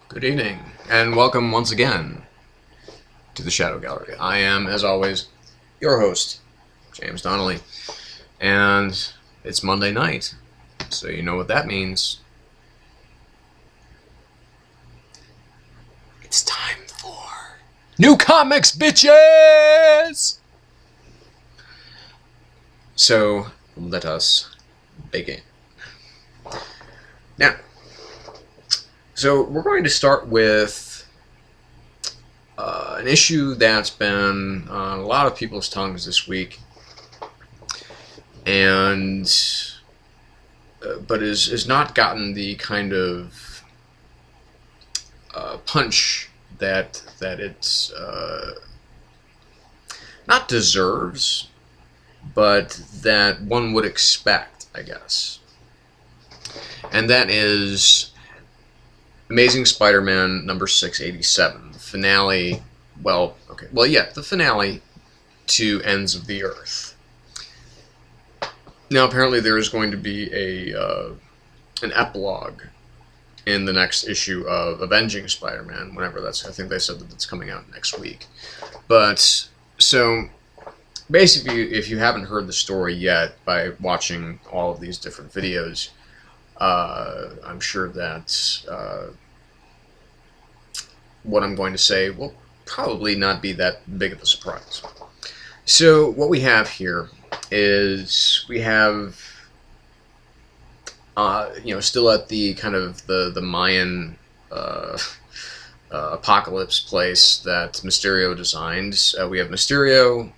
Good evening, and welcome once again to the Shadow Gallery. I am, as always, your host, James Donnelly, and it's Monday night, so you know what that means. It's time for new comics, bitches! So, let us begin. Now, so we're going to start with an issue that's been on a lot of people's tongues this week, and but has not gotten the kind of punch that it not deserves, but that one would expect, I guess. And that is Amazing Spider-Man number 687, the finale, the finale to Ends of the Earth. Now, apparently there is going to be an epilogue in the next issue of Avenging Spider-Man, whenever that's, I think they said that it's coming out next week. But, so, basically, if you haven't heard the story yet by watching all of these different videos, I'm sure that what I'm going to say will probably not be that big of a surprise. So what we have here is we have, still at the kind of the Mayan apocalypse place that Mysterio designed. We have Mysterio,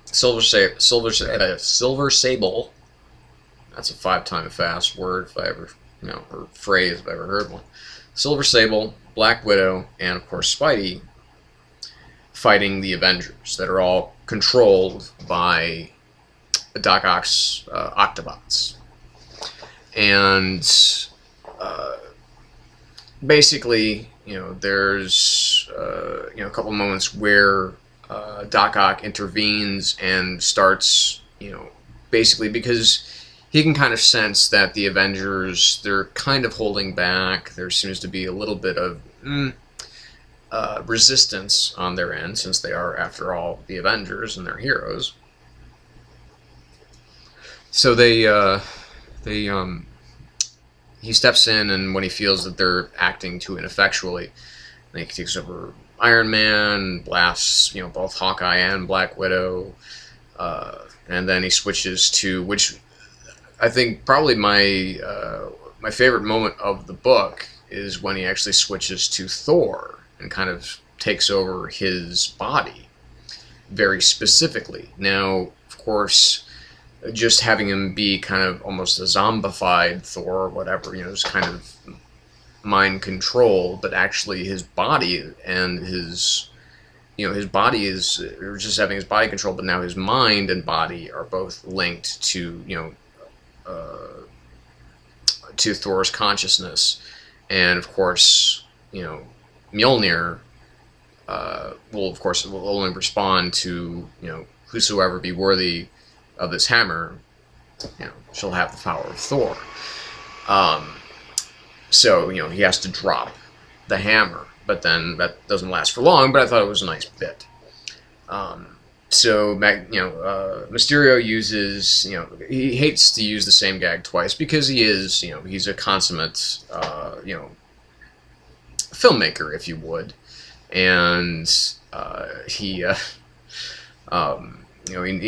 Silver Sable. That's a 5-time fast word if I ever, or phrase if I ever heard one. Silver Sable, Black Widow, and of course Spidey fighting the Avengers that are all controlled by Doc Ock's Octobots. And basically, there's a couple moments where Doc Ock intervenes and starts, basically because he can kind of sense that the Avengers, they're kind of holding back. There seems to be a little bit of resistance on their end, since they are, after all, the Avengers and they're heroes. So he steps in, and when he feels that they're acting too ineffectually, then he takes over Iron Man, blasts, both Hawkeye and Black Widow, and then he switches to, which I think probably my favorite moment of the book is when he actually switches to Thor and kind of takes over his body very specifically. Now, of course, just having him be kind of almost a zombified Thor or whatever, just kind of mind control, but actually his body and his body is, or just having his body control, but now his mind and body are both linked to, to Thor's consciousness. And of course, Mjolnir will only respond to, whosoever be worthy of this hammer, shall have the power of Thor. So, he has to drop the hammer, but then that doesn't last for long, but I thought it was a nice bit. So, Mysterio uses, he hates to use the same gag twice because he is, he's a consummate, filmmaker, if you would. And he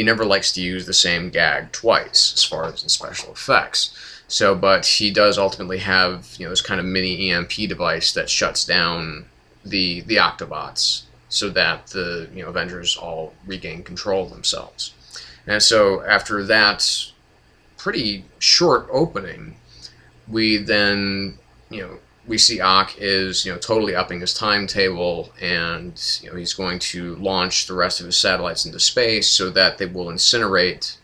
never likes to use the same gag twice as far as in special effects. So, but he does ultimately have, this kind of mini EMP device that shuts down the Octobots, so that the Avengers all regain control of themselves. And so after that pretty short opening, we then we see Ock is totally upping his timetable, and he's going to launch the rest of his satellites into space so that they will incinerate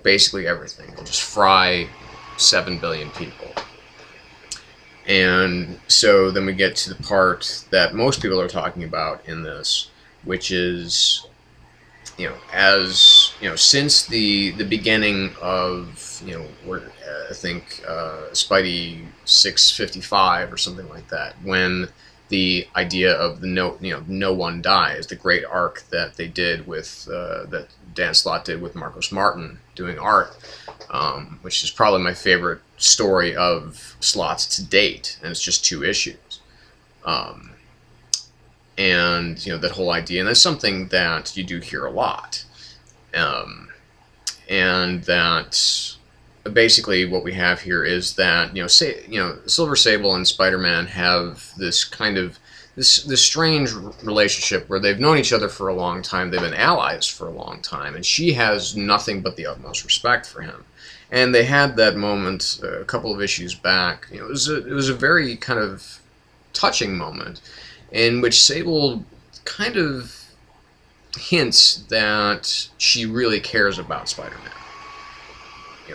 basically everything. They'll just fry 7 billion people. And so then we get to the part that most people are talking about in this, which is, as since the beginning of, where I think Spidey 655 or something like that, when the idea of the no one dies, the great arc that they did with that Dan Slott did with Marcos Martin doing art, which is probably my favorite story of Slott's to date, and it's just 2 issues. And that whole idea, and that's something that you do hear a lot, and that basically what we have here is that Silver Sable and Spider-Man have this kind of this strange relationship where they've known each other for a long time, they've been allies for a long time, and she has nothing but the utmost respect for him. And they had that moment a couple of issues back. It was a very kind of touching moment in which Sable kind of hints that she really cares about Spider-Man.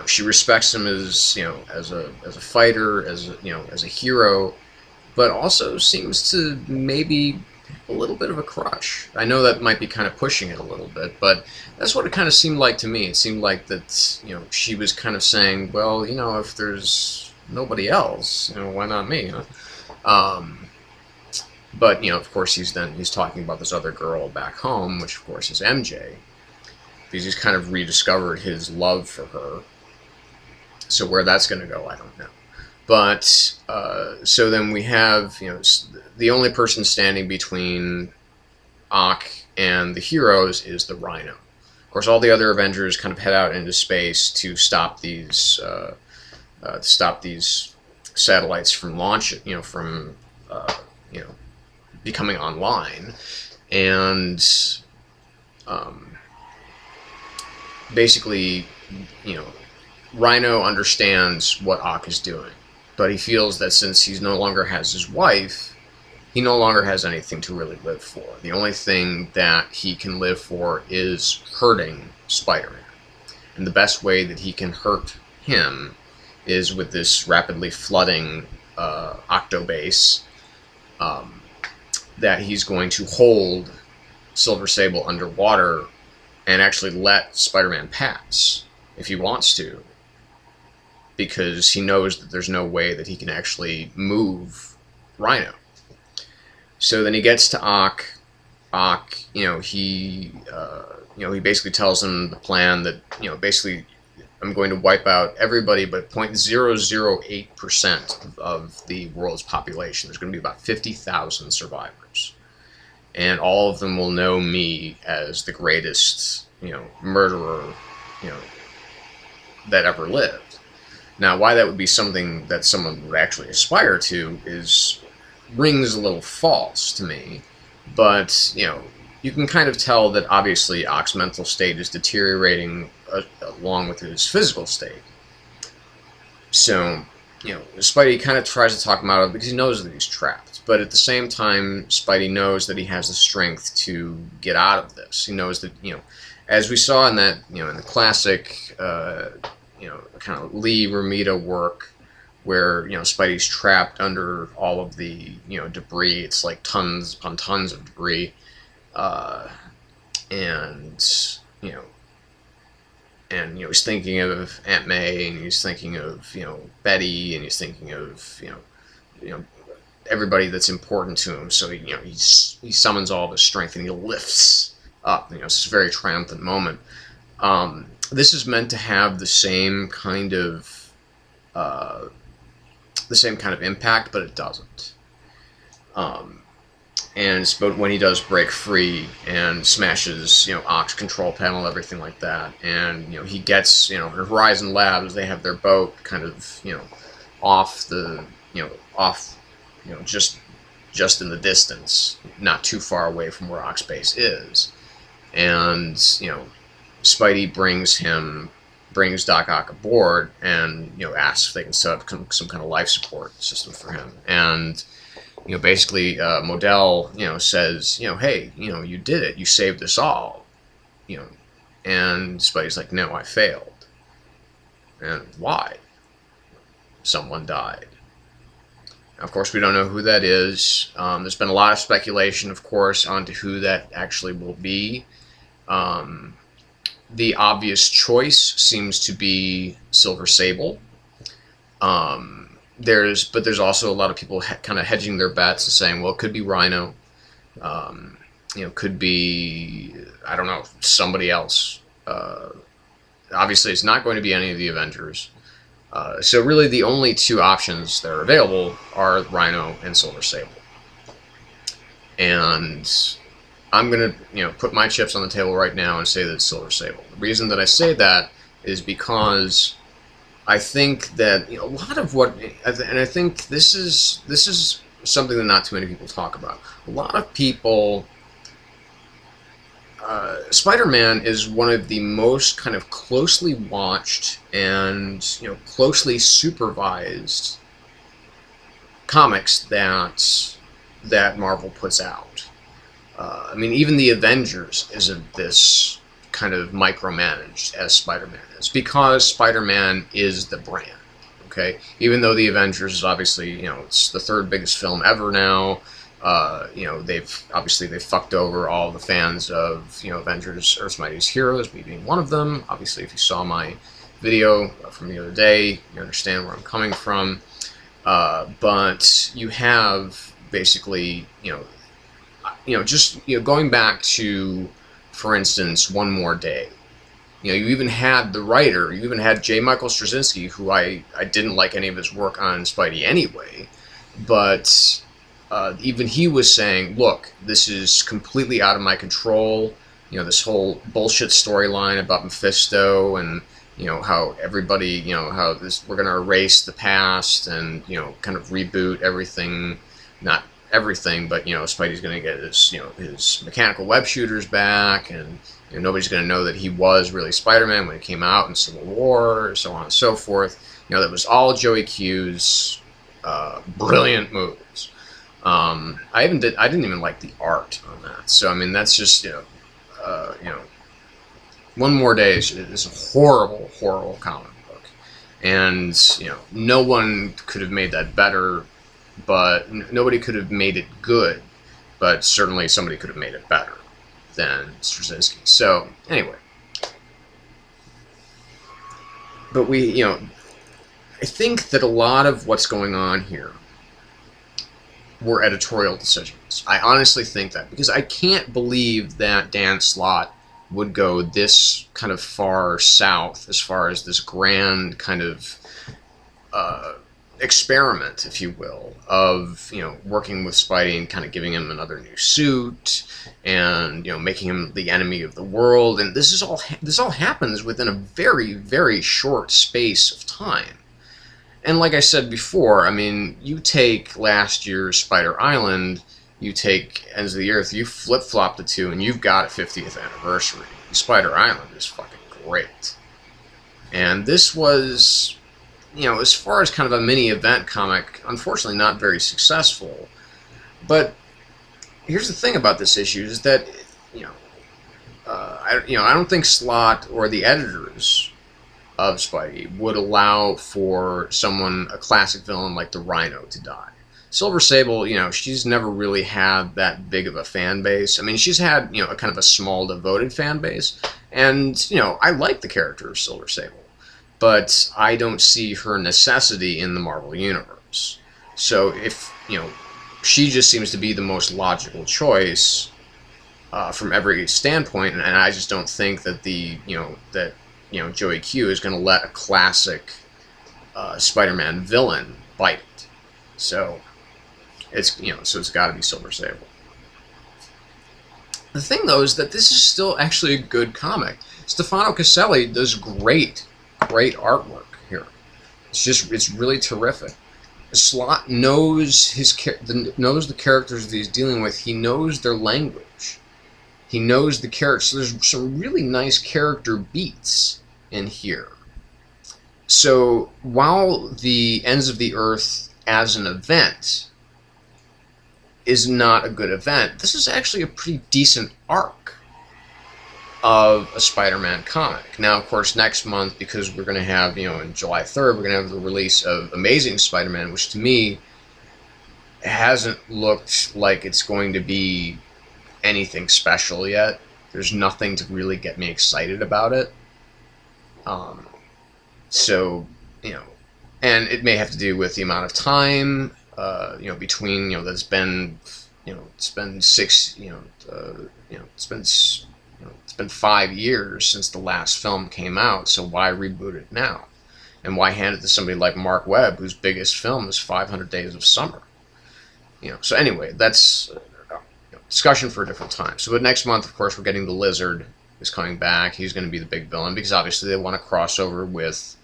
She respects him as as a fighter, as a hero, but also seems to maybe have a little bit of a crush. I know that might be kind of pushing it a little bit, but that's what it kind of seemed like to me. It seemed like that she was kind of saying, well, if there's nobody else, why not me, huh? But of course he's talking about this other girl back home, which of course is MJ, because he's kind of rediscovered his love for her. So where that's going to go, I don't know. But so then we have the only person standing between Ock and the heroes is the Rhino. Of course, all the other Avengers kind of head out into space to stop these satellites from becoming online, and basically, Rhino understands what Ock is doing, but he feels that since he no longer has his wife, he no longer has anything to really live for. The only thing that he can live for is hurting Spider-Man. And the best way that he can hurt him is with this rapidly flooding octobase, that he's going to hold Silver Sable underwater and actually let Spider-Man pass if he wants to, because he knows that there's no way that he can actually move Rhino. So then he gets to Ock. Ock, he basically tells him the plan that, basically, I'm going to wipe out everybody but 0.008% of the world's population. There's going to be about 50,000 survivors. And all of them will know me as the greatest, murderer, that ever lived. Now, why that would be something that someone would actually aspire to rings a little false to me. But, you can kind of tell that obviously Ock's mental state is deteriorating along with his physical state. So, Spidey kind of tries to talk him out of it because he knows that he's trapped. But at the same time, Spidey knows that he has the strength to get out of this. He knows that, as we saw in that, in the classic, kind of Lee Romita work, where, Spidey's trapped under all of the, debris. It's like tons upon tons of debris. And he's thinking of Aunt May, and he's thinking of Betty, and he's thinking of everybody that's important to him. So he summons all of his strength and he lifts up. It's a very triumphant moment. This is meant to have the same kind of impact, but it doesn't. But when he does break free and smashes, Ock's control panel, everything like that, and he gets, Horizon Labs, they have their boat kind of, off the, just in the distance, not too far away from where Ock's base is, and Spidey brings Doc Ock aboard, and asks if they can set up some kind of life support system for him, and basically, Modell, says, hey, you did it. You saved us all. And Spidey's like, no, I failed. And why? Someone died. Now, of course, we don't know who that is. There's been a lot of speculation, of course, onto who that actually will be. the obvious choice seems to be Silver Sable. There's also a lot of people kind of hedging their bets and saying, well, it could be Rhino. Could be, I don't know, somebody else. Obviously, it's not going to be any of the Avengers. So really, the only two options that are available are Rhino and Silver Sable. And I'm going to, put my chips on the table right now and say that it's Silver Sable. The reason that I say that is because I think that a lot of what, and I think this is something that not too many people talk about. A lot of people, Spider-Man is one of the most kind of closely watched and closely supervised comics that Marvel puts out. I mean, even the Avengers isn't this kind of micromanaged as Spider-Man is, because Spider-Man is the brand. Okay, even though the Avengers is obviously it's the third biggest film ever now. They've fucked over all the fans of Avengers: Earth's Mightiest Heroes, me being one of them. Obviously, if you saw my video from the other day, you understand where I'm coming from. But you have basically going back to, for instance, One More Day. You even had the writer, you even had J. Michael Straczynski, who I didn't like any of his work on Spidey anyway, but even he was saying, look, this is completely out of my control. This whole bullshit storyline about Mephisto and how everybody, how we're going to erase the past and kind of reboot everything, not everything, but Spidey's going to get his mechanical web shooters back, and nobody's going to know that he was really Spider-Man when he came out in Civil War, so on and so forth. That was all Joey Q's brilliant moves. I didn't even like the art on that. So I mean, that's just One More Day is a horrible, horrible comic book, and no one could have made that better. But nobody could have made it good, but certainly somebody could have made it better than Straczynski. So, anyway. But I think that a lot of what's going on here were editorial decisions. I honestly think that, because I can't believe that Dan Slott would go this kind of far south as far as this grand kind of experiment, if you will, of working with Spidey and kind of giving him another new suit and making him the enemy of the world. And this all happens within a very, very short space of time. And like I said before, I mean, you take last year's Spider Island, you take Ends of the Earth, you flip-flop the two, and you've got a 50th anniversary. Spider Island is fucking great. And this was, as far as kind of a mini event comic, unfortunately not very successful. But here's the thing about this issue is that, I don't think Slott or the editors of Spidey would allow for a classic villain like the Rhino to die. Silver Sable, she's never really had that big of a fan base. I mean, she's had, a kind of a small, devoted fan base. And, I like the character of Silver Sable. But I don't see her necessity in the Marvel Universe. So if, she just seems to be the most logical choice from every standpoint, and I just don't think that Joey Q is going to let a classic Spider-Man villain bite it. So it's got to be Silver Sable. The thing, though, is that this is still actually a good comic. Stefano Caselli does great artwork here. It's really terrific. Slott knows knows the characters that he's dealing with. He knows their language. He knows the characters. So there's some really nice character beats in here. So while the Ends of the Earth as an event is not a good event, this is actually a pretty decent arc of a Spider-Man comic. Now, of course, next month, because we're going to have, on July 3rd, we're going to have the release of Amazing Spider-Man, which to me hasn't looked like it's going to be anything special yet. There's nothing to really get me excited about it. So, you know, and it may have to do with the amount of time, you know, between, you know, that's been, you know, it's been it's been 5 years since the last film came out. So why reboot it now? And why hand it to somebody like Mark Webb, whose biggest film is 500 Days of Summer? You know, so anyway, that's discussion for a different time. So but next month, of course, we're getting the Lizard is coming back. He's going to be the big villain because obviously they want to cross over with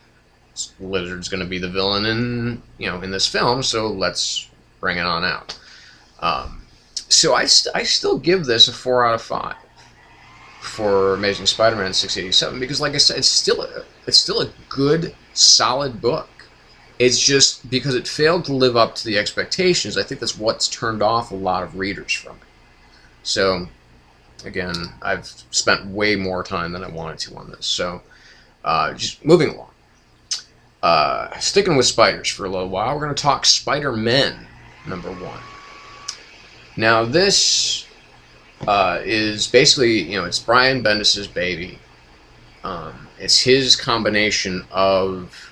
Lizard's going to be the villain in, you know, in this film. So let's bring it on out. So I still give this a 4 out of 5 for Amazing Spider-Man 687 because, like I said, it's still a good, solid book. It's just because it failed to live up to the expectations. I think that's what's turned off a lot of readers from it. So, again, I've spent way more time than I wanted to on this. So, just moving along. Sticking with spiders for a little while, we're going to talk Spider-Men #1. Now, this is basically, you know, it's Brian Bendis' baby. It's his combination of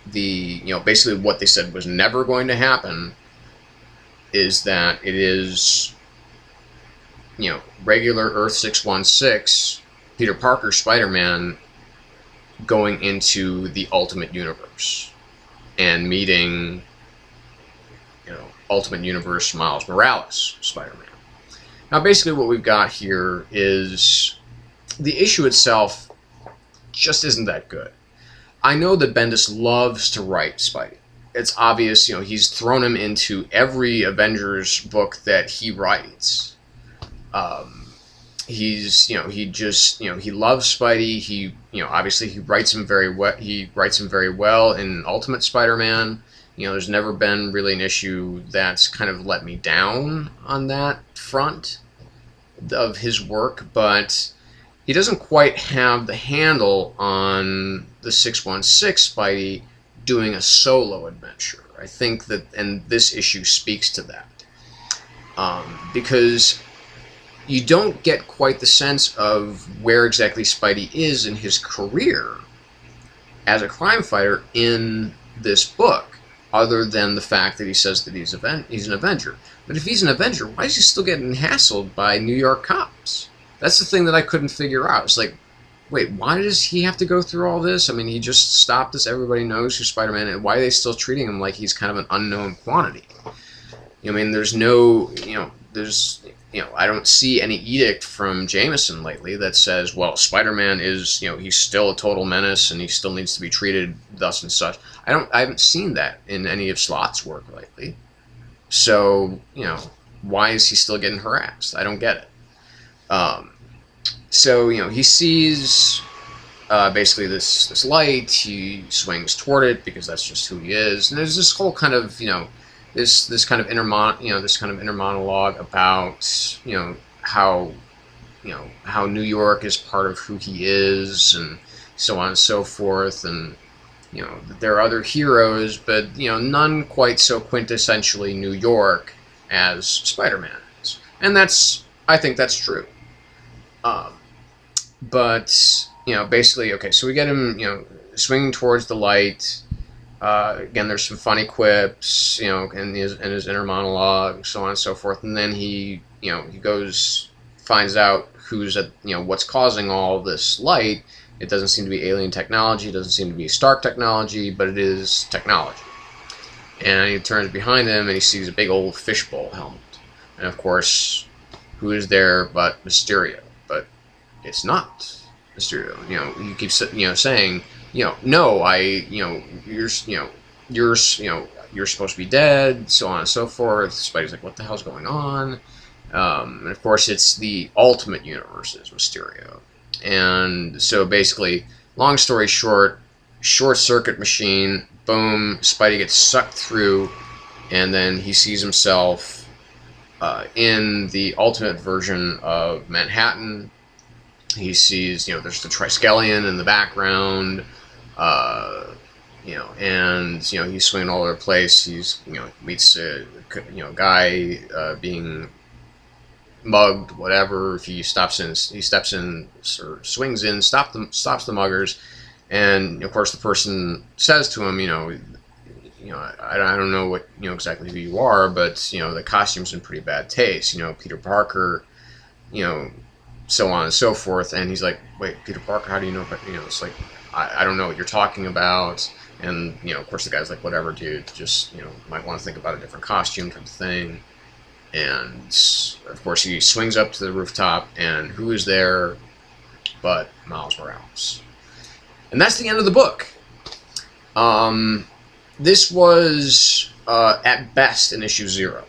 the, you know, basically what they said was never going to happen is that it is, you know, regular Earth 616, Peter Parker Spider-Man going into the Ultimate Universe and meeting, you know, Ultimate Universe Miles Morales Spider-Man. Now, basically what we've got here is the issue itself just isn't that good. I know that Bendis loves to write Spidey. It's obvious, you know, he's thrown him into every Avengers book that he writes. He's, you know, he just, you know, he loves Spidey. He, you know, obviously he writes him very well. He writes him very well in Ultimate Spider-Man. You know, there's never been really an issue that's kind of let me down on that front of his work, but he doesn't quite have the handle on the 616 Spidey doing a solo adventure. I think that, and this issue speaks to that. Because you don't get quite the sense of where exactly Spidey is in his career as a crime fighter in this book, other than the fact that he says that he's an Avenger. But if he's an Avenger, why is he still getting hassled by New York cops? That's the thing that I couldn't figure out. It's like, wait, why does he have to go through all this? I mean, he just stopped this. Everybody knows who Spider-Man is. Why are they still treating him like he's kind of an unknown quantity? I mean, there's no, I don't see any edict from Jameson lately that says, well, Spider-Man is, you know, he's still a total menace and he still needs to be treated thus and such. I haven't seen that in any of Slott's work lately. So, you know, why is he still getting harassed? I don't get it. So, you know, he sees basically this light. He swings toward it because that's just who he is. And there's this whole kind of, you know, this kind of inner monologue about, you know, how New York is part of who he is, and so on and so forth. And, you know, there are other heroes, but, you know, none quite so quintessentially New York as Spider-Man is. And I think that's true. But, you know, basically, okay, so we get him, you know, swinging towards the light. Again, there's some funny quips, you know, in his inner monologue, so on and so forth. And then he, you know, he goes, finds out who's at, you know, what's causing all this light. It doesn't seem to be alien technology. It doesn't seem to be Stark technology, but it is technology. And he turns behind him and he sees a big old fishbowl helmet. And of course, who is there but Mysterio? But it's not Mysterio. You know, he keeps, you know, saying, you know, no, you're supposed to be dead, so on and so forth. Spidey's like, what the hell's going on? And of course, it's the Ultimate Universe's Mysterio. And so basically, long story short, short circuit machine, boom, Spidey gets sucked through, and then he sees himself in the Ultimate version of Manhattan. He sees, you know, there's the Triskelion in the background, you know, and, you know, he's swinging all over the place. He's, you know, meets a, you know, guy being mugged, whatever. If he steps in or swings in, stops the muggers, and of course the person says to him, I don't know what exactly who you are, but the costume's in pretty bad taste. Peter Parker, so on and so forth. And he's like, wait, Peter Parker, how do you know? But it's like, I don't know what you're talking about. And of course the guy's like, whatever, dude, just might want to think about a different costume type of thing. And of course he swings up to the rooftop, and who is there but Miles Morales? And that's the end of the book. This was at best an issue 0.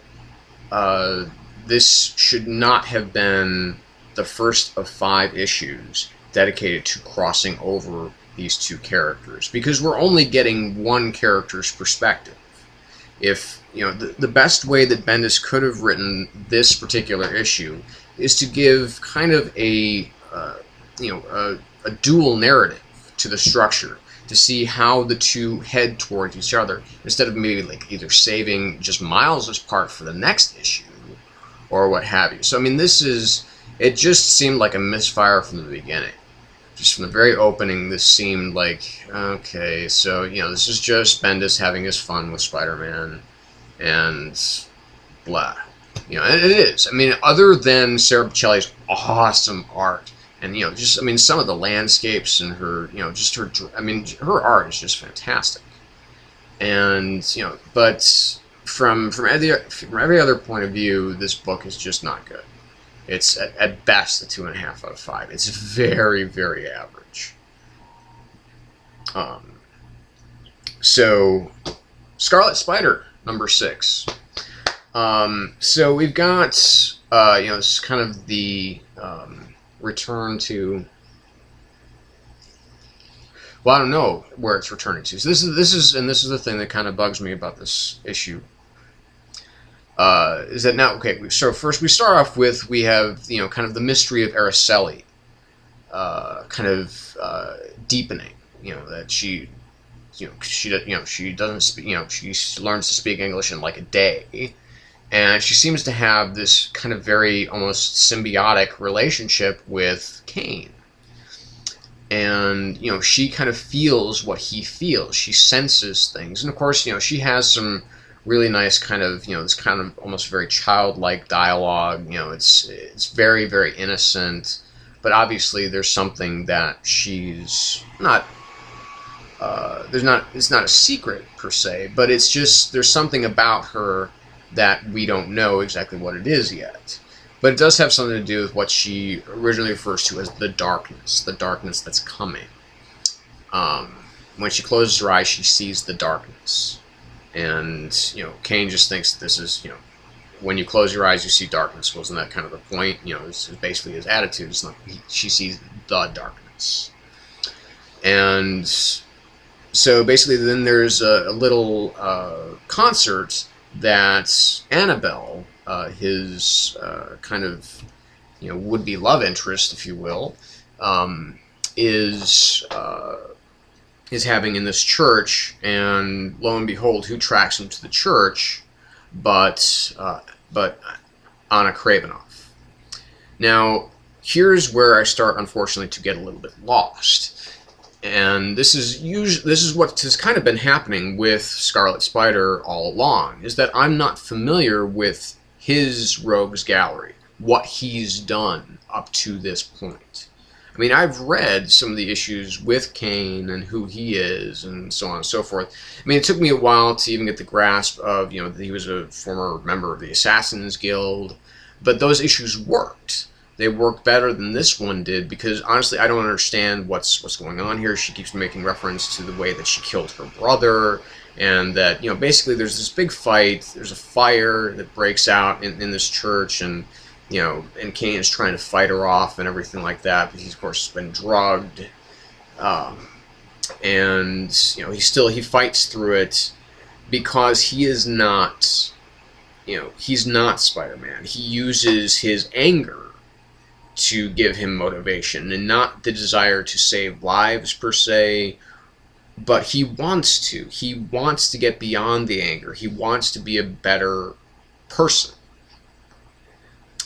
This should not have been the first of 5 issues dedicated to crossing over these two characters, because we're only getting one character's perspective. If the best way that Bendis could have written this particular issue is to give kind of a dual narrative to the structure, to see how the two head towards each other, instead of maybe like either saving just Miles's part for the next issue or what have you. So I mean, it just seemed like a misfire from the beginning. Just from the very opening, this seemed like, okay, so, this is just Bendis having his fun with Spider-Man, and blah. And it is. I mean, other than Sarah Bocelli's awesome art, and, some of the landscapes and her, her art is just fantastic. And, but from every other point of view, this book is just not good. It's at best a 2.5 out of 5. It's very, very average. So, Scarlet Spider, number 6. So we've got, it's kind of the return to. Well, I don't know where it's returning to. So this is the thing that kind of bugs me about this issue. Is that now, okay, so first we start off with, we have, kind of the mystery of Araceli, kind of, deepening, that she doesn't speak, she learns to speak English in like a day, and she seems to have this kind of very almost symbiotic relationship with Kane. And, she kind of feels what he feels, she senses things, and of course, she has some really nice kind of, this kind of almost very childlike dialogue. It's very, very innocent, but obviously there's something that she's not. It's not a secret per se, but it's just there's something about her that we don't know exactly what it is yet. But it does have something to do with what she originally refers to as the darkness that's coming. When she closes her eyes, she sees the darkness. And, Kane just thinks this is, when you close your eyes, you see darkness. Wasn't that kind of the point? It's basically his attitude. It's not, she sees the darkness. And so basically then there's a little concert that Annabelle, his kind of, would-be love interest, if you will, is having in this church, and lo and behold, who tracks him to the church but Anna Kravinoff. Now, here's where I start, unfortunately, to get a little bit lost. And this is what has kind of been happening with Scarlet Spider all along, is that I'm not familiar with his rogues gallery, what he's done up to this point. I mean, I've read some of the issues with Kane and who he is and so on and so forth. I mean, it took me a while to even get the grasp of, that he was a former member of the Assassin's Guild, but those issues worked. They worked better than this one did, because honestly, I don't understand what's going on here. She keeps making reference to the way that she killed her brother, and that, basically there's this big fight, there's a fire that breaks out in this church, and and Kane is trying to fight her off and everything like that, but he's, of course, been drugged. And, he fights through it because he is not, he's not Spider-Man. He uses his anger to give him motivation, and not the desire to save lives, per se, but he wants to. He wants to get beyond the anger. He wants to be a better person.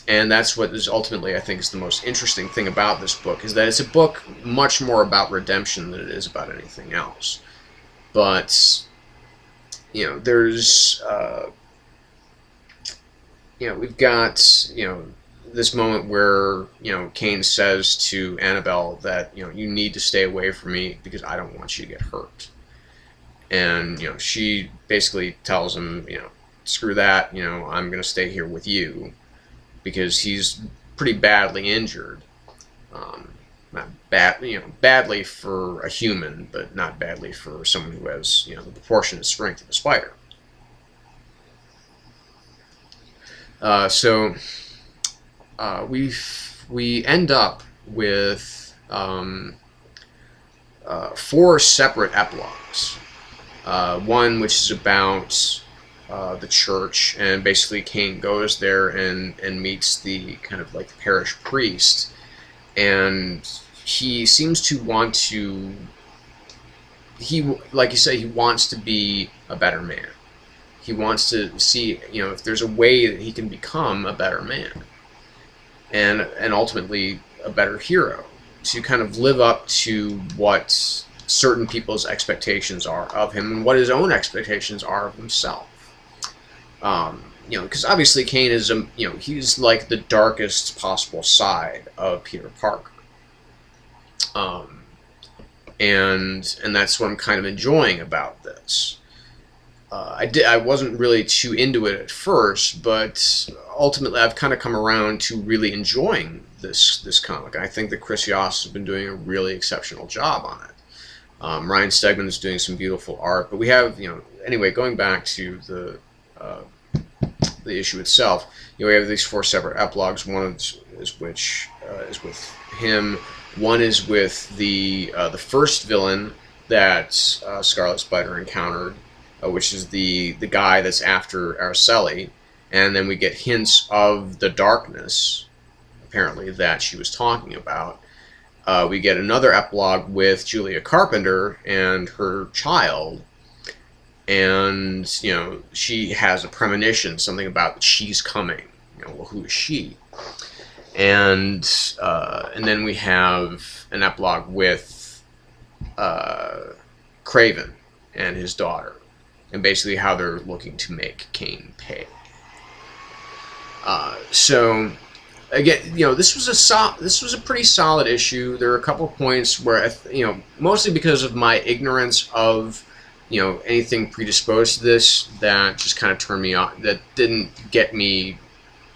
And that's what is ultimately, I think, is the most interesting thing about this book, is that it's a book much more about redemption than it is about anything else. But, you know, there's, you know, we've got, you know, this moment where, you know, Cain says to Annabelle that, you know, you need to stay away from me because I don't want you to get hurt. And, you know, she basically tells him, you know, screw that, you know, I'm going to stay here with you because he's pretty badly injured. Not bad, you know, badly for a human, but not badly for someone who has, you know, the proportionate strength of a spider. So we end up with 4 separate epilogues. One which is about the church, and basically Cain goes there and meets the kind of like parish priest, and he seems to want to, like you say, he wants to be a better man. He wants to see, you know, if there's a way that he can become a better man, and ultimately a better hero, to kind of live up to what certain people's expectations are of him and what his own expectations are of himself. You know, because obviously Cain is you know, he's like the darkest possible side of Peter Parker, and that's what I'm kind of enjoying about this. I wasn't really too into it at first, but ultimately I've kind of come around to really enjoying this comic. I think that Chris Yost has been doing a really exceptional job on it. Ryan Stegman is doing some beautiful art, but we have, you know, anyway, going back to the issue itself, you know, we have these 4 separate epilogues. One is which is with him. One is with the first villain that Scarlet Spider encountered, which is the guy that's after Araceli, and then we get hints of the darkness, apparently, that she was talking about. We get another epilogue with Julia Carpenter and her child, and, you know, she has a premonition, something about that she's coming. You know, well, who is she? And then we have an epilogue with Kraven and his daughter, and basically how they're looking to make Cain pay. So again, you know, this was a pretty solid issue. There are a couple of points where, you know, mostly because of my ignorance of, you know, anything predisposed to this, that just kind of turned me off. That didn't get me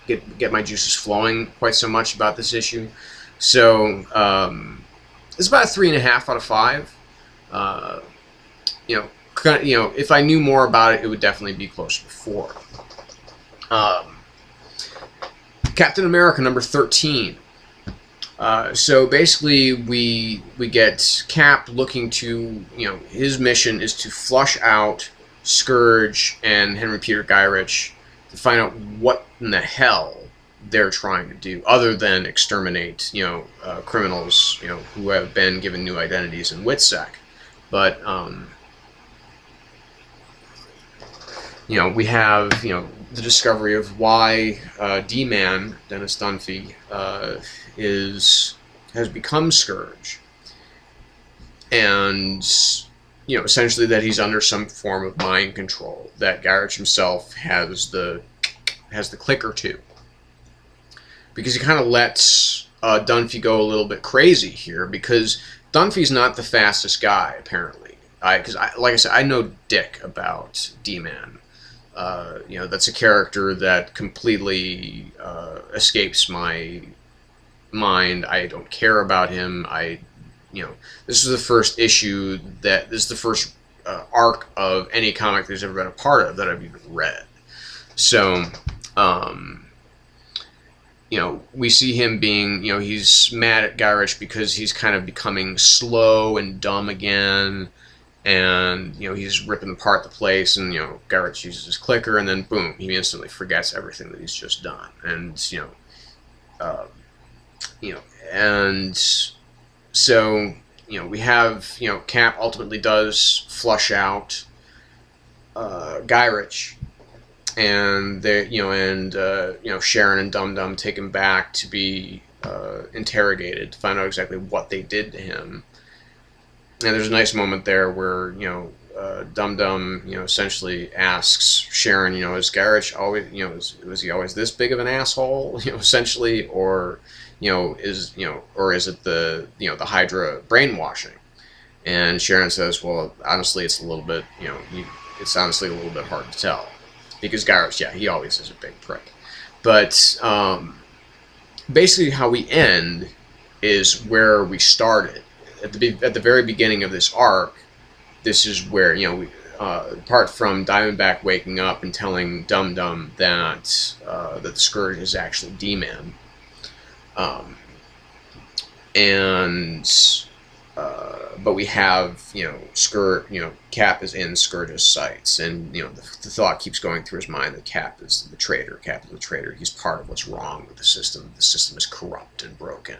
get my juices flowing quite so much about this issue. So it's about a 3.5 out of 5. You know, if I knew more about it, it would definitely be closer to 4. Captain America number 13. So basically, we get Cap looking to, you know, his mission is to flush out Scourge and Henry Peter Gyrich to find out what in the hell they're trying to do, other than exterminate, you know, criminals, you know, who have been given new identities in WITSEC. But you know, we have, you know, the discovery of why D-Man, Dennis Dunphy, has become Scourge, and, you know, essentially that he's under some form of mind control, that Gyrich himself has the clicker to, because he kind of lets Dunphy go a little bit crazy here, because Dunphy's not the fastest guy, apparently. Because like I said, I know dick about D-Man. You know, that's a character that completely escapes my mind. I don't care about him. You know, this is the first issue this is the first arc of any comic there's ever been a part of that I've even read. So, you know, we see him being, you know, he's mad at Gyrich because he's kind of becoming slow and dumb again. And, you know, he's ripping apart the place, and, you know, Gyrich uses his clicker, and then boom, he instantly forgets everything that he's just done. And, you know, and so, you know, we have, you know, Cap ultimately does flush out Gyrich, and they, Sharon and Dum Dum take him back to be interrogated to find out exactly what they did to him. And there's a nice moment there where Dum Dum essentially asks Sharon, is Garrett always was he always this big of an asshole, essentially, or or is it the the Hydra brainwashing? And Sharon says, well, honestly, it's a little bit it's honestly a little bit hard to tell, because Garrett, yeah, he always is a big prick. But basically, how we end is where we started at the very beginning of this arc. This is where apart from Diamondback waking up and telling Dum Dum that that the Scourge is actually D-Man, but we have Cap is in Scourge's sights, and the thought keeps going through his mind that Cap is the traitor. Cap is the traitor. He's part of what's wrong with the system. The system is corrupt and broken.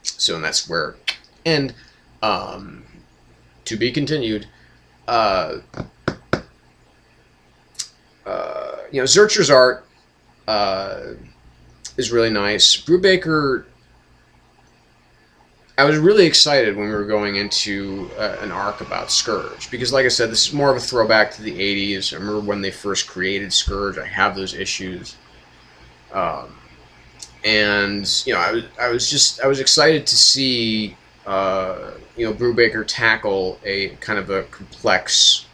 So, and that's where, and to be continued. Zurcher's art is really nice. Brubaker, I was really excited when we were going into an arc about Scourge, because, like I said, this is more of a throwback to the 80s. I remember when they first created Scourge. I have those issues. And I was excited to see Brubaker tackle a kind of a complex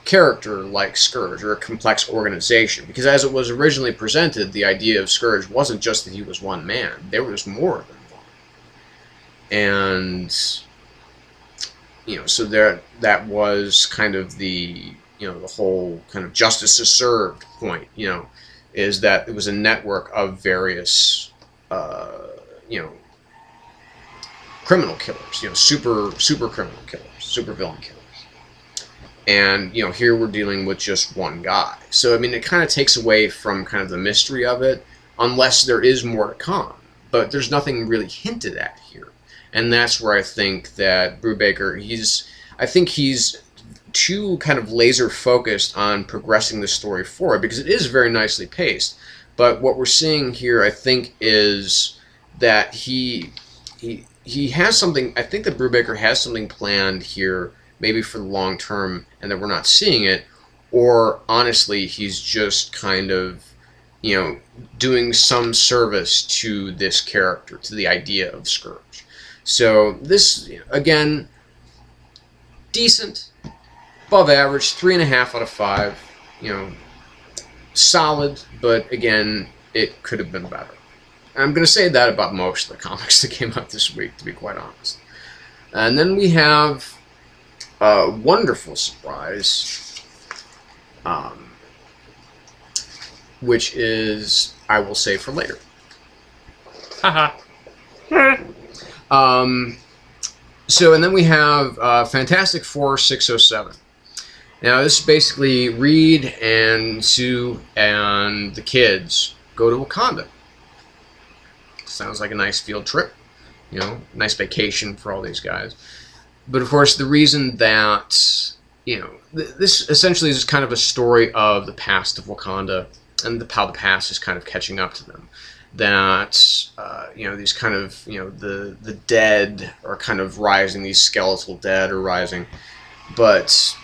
character like Scourge, or a complex organization, because as it was originally presented, the idea of Scourge wasn't just that he was one man. There was more than one. And so that was kind of the the whole kind of justice is served point, is that it was a network of various criminal killers, super criminal killers, super villain killers. And here we're dealing with just one guy. So I mean, it kind of takes away from kind of the mystery of it, unless there is more to come. But there's nothing really hinted at here, and that's where I think that Brubaker, I think he's too kind of laser focused on progressing the story forward, because it is very nicely paced. But what we're seeing here, I think, is that he has something. I think that Brubaker has something planned here, maybe for the long term, and that we're not seeing it, or honestly, he's just kind of doing some service to this character, to the idea of Scourge. So this, again, decent, above average, 3.5 out of 5. Solid, but again, it could have been better. And I'm going to say that about most of the comics that came out this week, to be quite honest. And then we have a wonderful surprise, which is, I will say for later. Haha. So, and then we have Fantastic Four 607. Now, this is basically Reed and Sue and the kids go to Wakanda. Sounds like a nice field trip, nice vacation for all these guys. But of course, the reason that, this essentially is kind of a story of the past of Wakanda, and how the past is kind of catching up to them. That, these kind of, the dead are kind of rising, these skeletal dead are rising. But,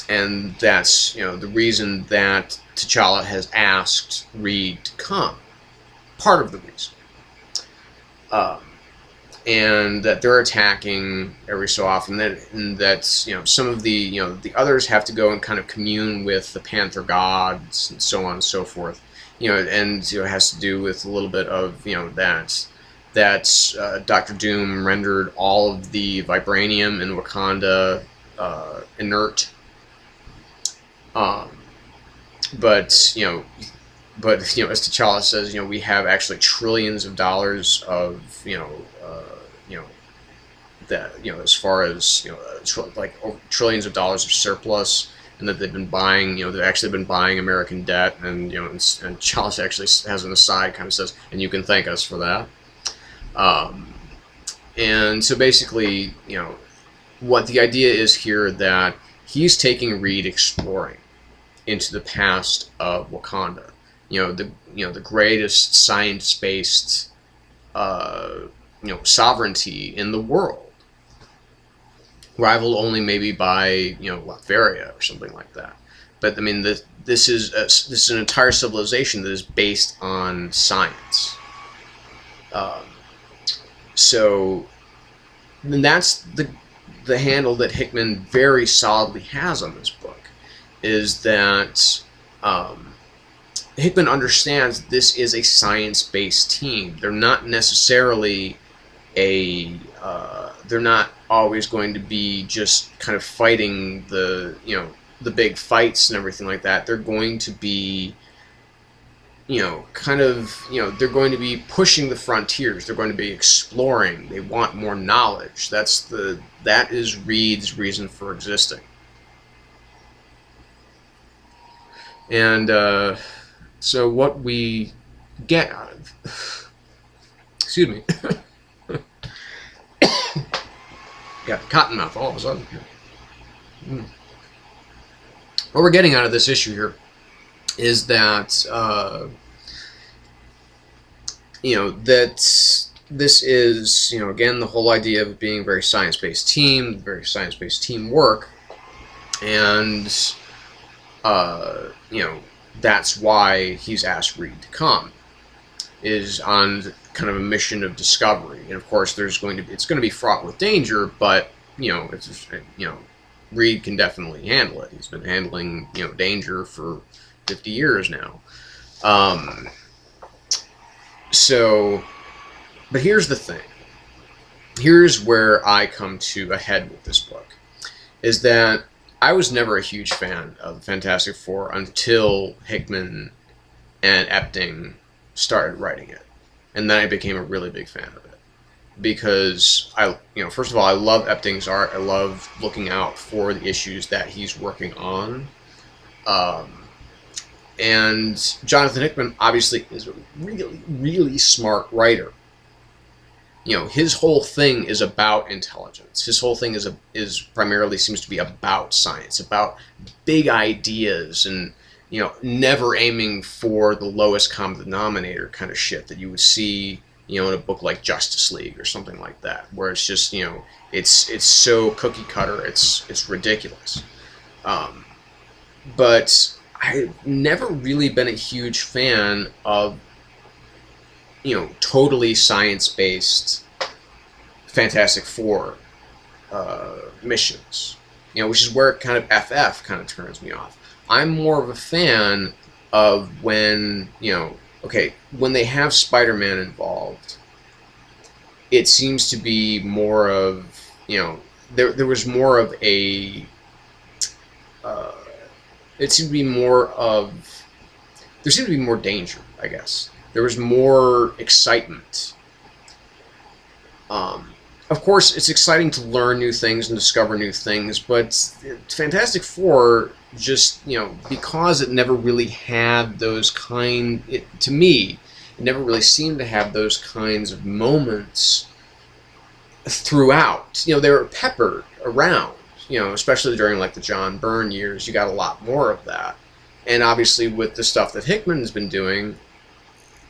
and that's, the reason that T'Challa has asked Reed to come. Part of the reason. And that they're attacking every so often. And that's, some of the, the others have to go and kind of commune with the Panther gods and so on and so forth. And it has to do with a little bit of, that Dr. Doom rendered all of the vibranium in Wakanda inert. But as T'Challa says, we have actually trillions of dollars of, that, as far as, trillions of dollars of surplus, and that they've been buying, they've actually been buying American debt, and, and T'Challa actually has an aside, kind of says, and you can thank us for that. And so basically, what the idea is here, that he's taking Reed exploring into the past of Wakanda. The greatest science-based sovereignty in the world, rivaled only maybe by Latveria or something like that. But I mean, this is an entire civilization that is based on science. So then that's the handle that Hickman very solidly has on this book, is that Hickman understands this is a science-based team. They're not necessarily they're not always going to be just kind of fighting the big fights and everything like that. They're going to be they're going to be pushing the frontiers. They're going to be exploring. They want more knowledge. That is Reed's reason for existing. And so what we get out of excuse me got cotton mouth all of a sudden. What we're getting out of this issue here is that that this is again the whole idea of being a very science-based team, very science-based teamwork, and that's why he's asked Reed to come, is on kind of a mission of discovery. And of course it's going to be fraught with danger, but Reed can definitely handle it. He's been handling danger for 50 years now. But here's the thing. Here's where I come to a head with this book, is that I was never a huge fan of the Fantastic Four until Hickman and Epting started writing it. And then I became a really big fan of it. Because first of all, I love Epting's art. I love looking out for the issues that he's working on. And Jonathan Hickman obviously is a really, really smart writer. His whole thing is about intelligence. His whole thing is primarily seems to be about science, about big ideas, and never aiming for the lowest common denominator kind of shit that you would see in a book like Justice League or something like that, where it's just it's so cookie cutter, it's ridiculous. But I've never really been a huge fan of totally science-based Fantastic Four missions, which is where kind of FF kind of turns me off. I'm more of a fan of when when they have Spider-Man involved, it seems to be more of there was more of a it seemed to be more of there seemed to be more danger, I guess. There was more excitement. Of course, it's exciting to learn new things and discover new things, but Fantastic Four just, because it never really had those to me, it never really seemed to have those kinds of moments throughout. They were peppered around, especially during like the John Byrne years. You got a lot more of that. And obviously with the stuff that Hickman's been doing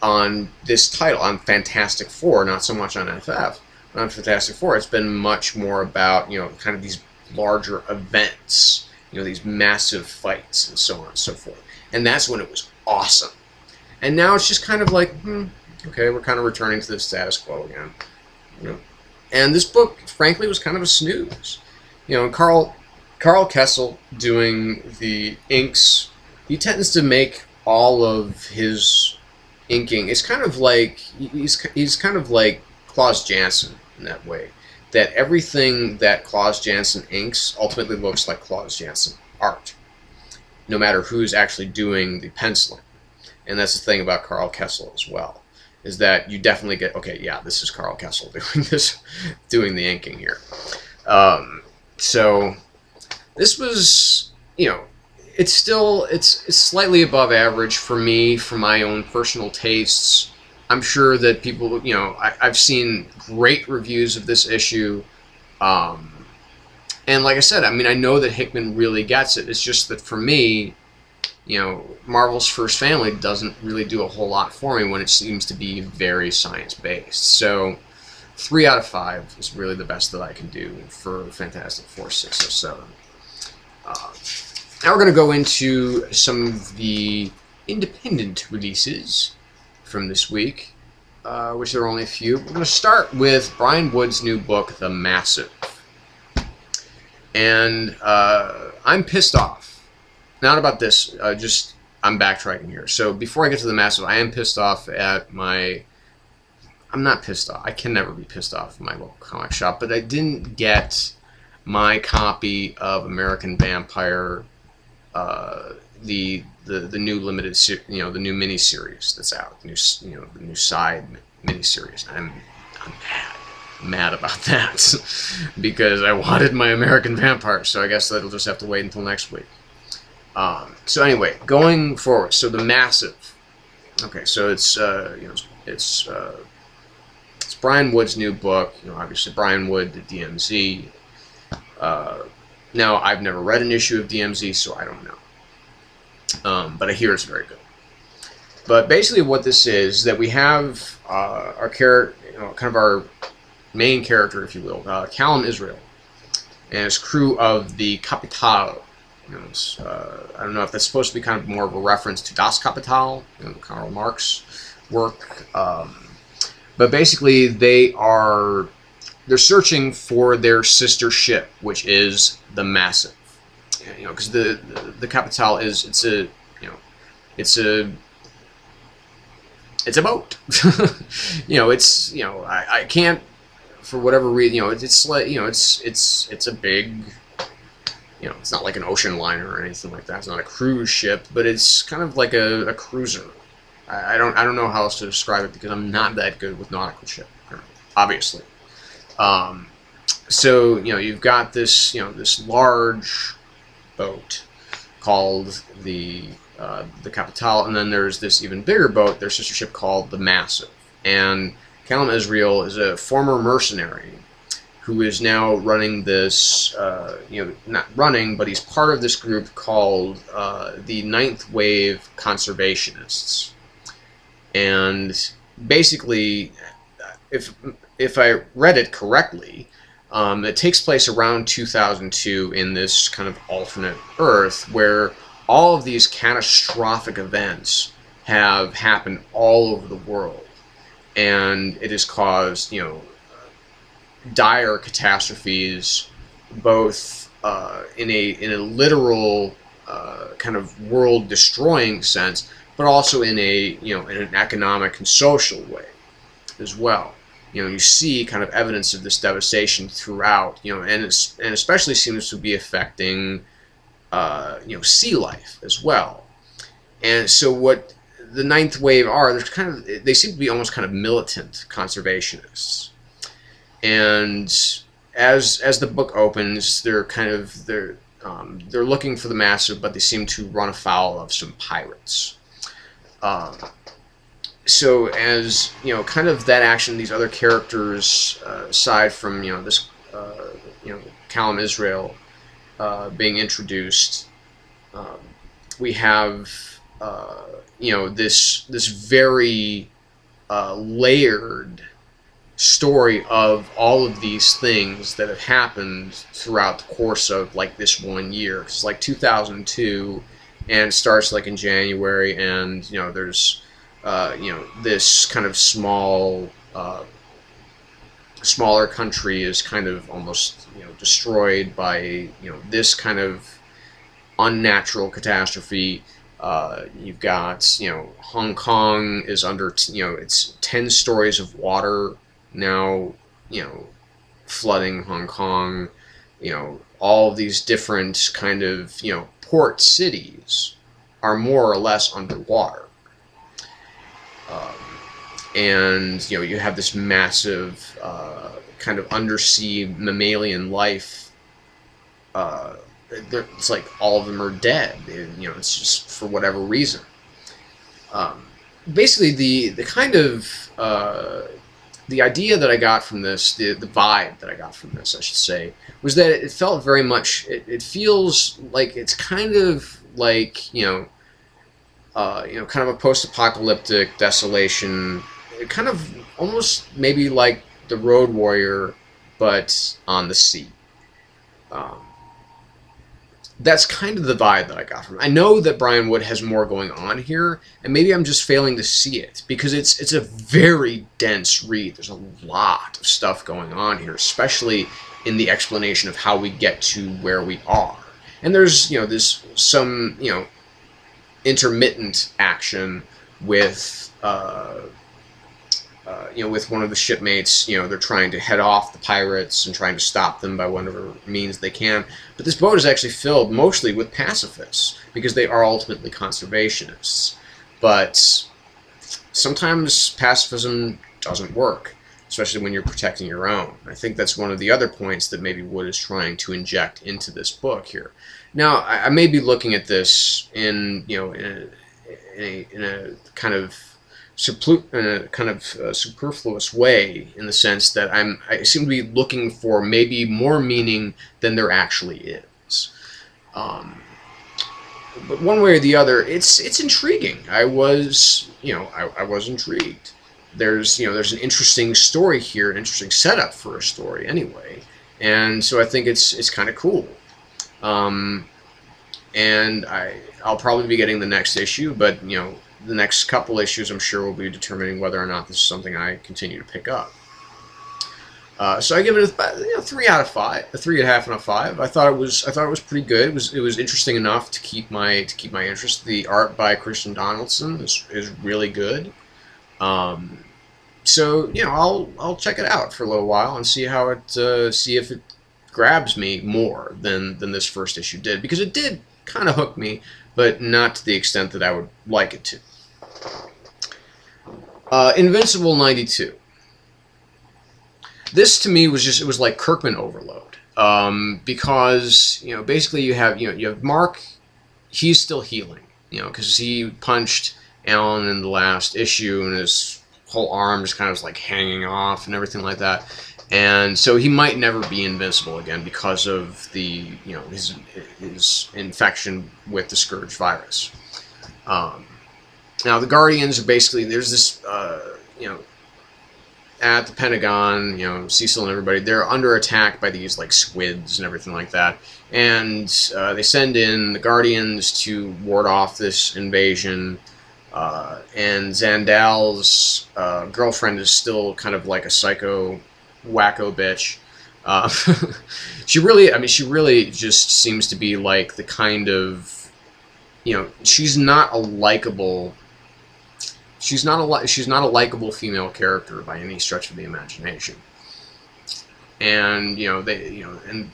on this title, on Fantastic Four, not so much on FF, but on Fantastic Four, it's been much more about, kind of these larger events, these massive fights and so on and so forth. And that's when it was awesome. And now it's just kind of like, okay, we're kind of returning to the status quo again. And this book, frankly, was kind of a snooze. Carl Kessel doing the inks, he tends to make all of his inking, it's kind of like, he's kind of like Klaus Janson in that way, that everything that Klaus Janson inks ultimately looks like Klaus Janson art, no matter who's actually doing the penciling. And that's the thing about Carl Kessel as well, is that you definitely get, okay, yeah, this is Carl Kessel doing the inking here. So this was, it's slightly above average for me, for my own personal tastes. I'm sure that people, I've seen great reviews of this issue, And like I said, I mean, I know that Hickman really gets it. It's just that for me, you know, Marvel's First Family doesn't really do a whole lot for me when it seems to be very science-based. So 3 out of 5 is really the best that I can do for Fantastic Four 607. Now we're going to go into some of the independent releases from this week, which there are only a few. We're going to start with Brian Wood's new book, The Massive. And I'm pissed off. Not about this, just I'm backtracking here. So before I get to The Massive, I am pissed off at my... I'm not pissed off. I can never be pissed off at my local comic shop, but I didn't get my copy of American Vampire, the new limited, the new miniseries that's out, the new side miniseries. I'm mad about that because I wanted my American Vampire, so I guess that'll just have to wait until next week. So anyway, going forward, so The Massive. Okay, so it's it's Brian Wood's new book. Obviously Brian Wood, the DMZ. Now I've never read an issue of DMZ, so I don't know. But I hear it's very good. But basically, what this is that we have our character, kind of our main character, if you will, Callum Israel, and his crew of the Capital. I don't know if that's supposed to be kind of more of a reference to Das Kapital, Karl Marx work. But basically, they're searching for their sister ship, which is the Massive. Because the Capital is it's a boat. I can't, for whatever reason, it's a big, it's not like an ocean liner or anything like that. It's not a cruise ship, but it's kind of like a cruiser. I don't know how else to describe it because I'm not that good with nautical ship, obviously. So you've got this this large boat called the Capital, and then there's this even bigger boat, their sister ship, called the Massive. And Callum Israel is a former mercenary who is now running this, not running, but he's part of this group called the Ninth Wave Conservationists. And basically, if I read it correctly, it takes place around 2002 in this kind of alternate Earth where all of these catastrophic events have happened all over the world, and it has caused dire catastrophes, both in a literal kind of world-destroying sense, but also in an economic and social way as well. You see kind of evidence of this devastation throughout, and especially seems to be affecting, sea life as well. And so what the Ninth Wave are, they seem to be almost kind of militant conservationists. And as the book opens, they're looking for the Massive, but they seem to run afoul of some pirates. So as kind of that action, these other characters, aside from this Callum Israel being introduced, we have this very layered story of all of these things that have happened throughout the course of like this 1 year. It's like 2002, and it starts like in January, and there's this kind of smaller country is kind of almost destroyed by this kind of unnatural catastrophe. You've got Hong Kong is under it's 10 stories of water now, flooding Hong Kong. All of these different kind of port cities are more or less underwater. And you have this massive kind of undersea mammalian life. It's like all of them are dead. It's just for whatever reason. Basically, the kind of the idea that I got from this, the vibe that I got from this, I should say, was that it felt very much. It feels like it's kind of like kind of a post-apocalyptic desolation, kind of almost maybe like the Road Warrior, but on the sea. Um, that's kind of the vibe that I got from it. I know that Brian Wood has more going on here, and maybe I'm just failing to see it, because it's a very dense read. There's a lot of stuff going on here, especially in the explanation of how we get to where we are. And there's some intermittent action with with one of the shipmates. They're trying to head off the pirates and trying to stop them by whatever means they can. But this boat is actually filled mostly with pacifists, because they are ultimately conservationists. But sometimes pacifism doesn't work, especially when you're protecting your own. I think that's one of the other points that maybe Wood is trying to inject into this book here. Now, I may be looking at this in a kind of superfluous way, in the sense that I seem to be looking for maybe more meaning than there actually is. But one way or the other, it's intriguing. I was intrigued. There's an interesting story here, an interesting setup for a story anyway, and so I think it's kind of cool. And I'll probably be getting the next issue, but the next couple issues I'm sure will be determining whether or not this is something I continue to pick up. So I give it a 3 out of 5, a 3.5 out of 5. I thought it was pretty good. It was interesting enough to keep my interest. The art by Christian Donaldson is really good. So I'll check it out for a little while and see how see if it grabs me more than this first issue did, because it did kind of hook me, but not to the extent that I would like it to. Invincible 92. This to me was it was like Kirkman overload, because basically you have Mark. He's still healing, because he punched Alan in the last issue, and his whole arm is kind of like hanging off and everything like that. And so he might never be invincible again because of the his infection with the Scourge virus. Now the Guardians are basically, there's this at the Pentagon, Cecil and everybody, they're under attack by these like squids and everything like that, and they send in the Guardians to ward off this invasion. And Zandal's girlfriend is still kind of like a psycho wacko bitch. She really just seems to be like the kind of, she's not a likable female character by any stretch of the imagination. And and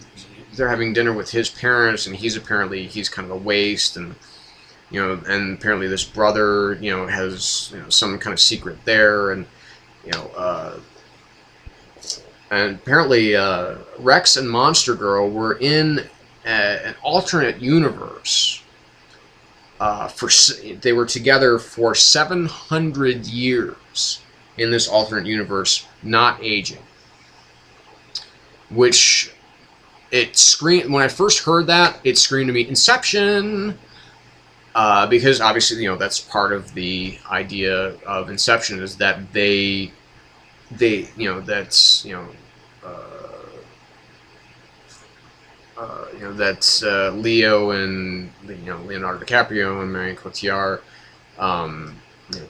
they're having dinner with his parents, and he's kind of a waste, and and apparently this brother has some kind of secret there, and and apparently Rex and Monster Girl were in an alternate universe. They were together for 700 years in this alternate universe, not aging. Which it screamed, when I first heard that, it screamed to me Inception, because obviously that's part of the idea of Inception, is that that's Leo and Leonardo DiCaprio and Marion Cotillard,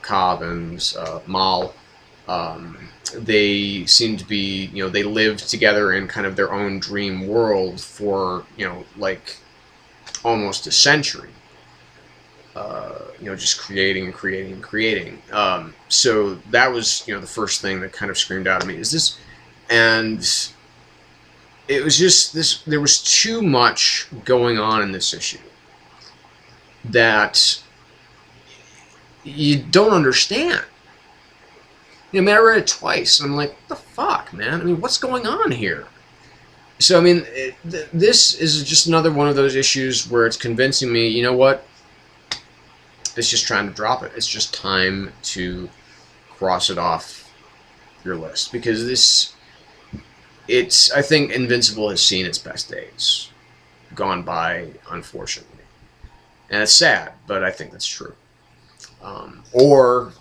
Cobb and Mal. They seem to be, they live together in kind of their own dream world for like almost a century. Just creating and creating and creating. So that was the first thing that kind of screamed out at me. Is this, and it was just this. There was too much going on in this issue that you don't understand. I read it twice, and I'm like, what the fuck, man? What's going on here? So, this is just another one of those issues where it's convincing me, you know what? It's just trying to drop it. It's just time to cross it off your list, because I think Invincible has seen its best days gone by, unfortunately, and it's sad, but I think that's true. Or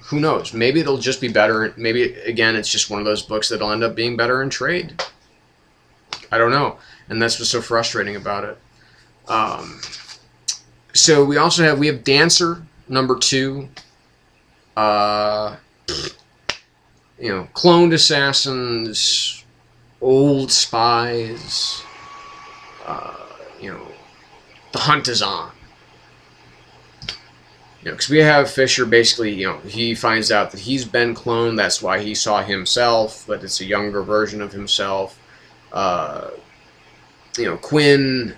who knows? Maybe it'll just be better. Maybe again, it's just one of those books that'll end up being better in trade. I don't know, and that's what's so frustrating about it. So we have Dancer #2. Cloned assassins, old spies. The hunt is on. Because we have Fisher basically, he finds out that he's been cloned. That's why he saw himself, but it's a younger version of himself. Quinn,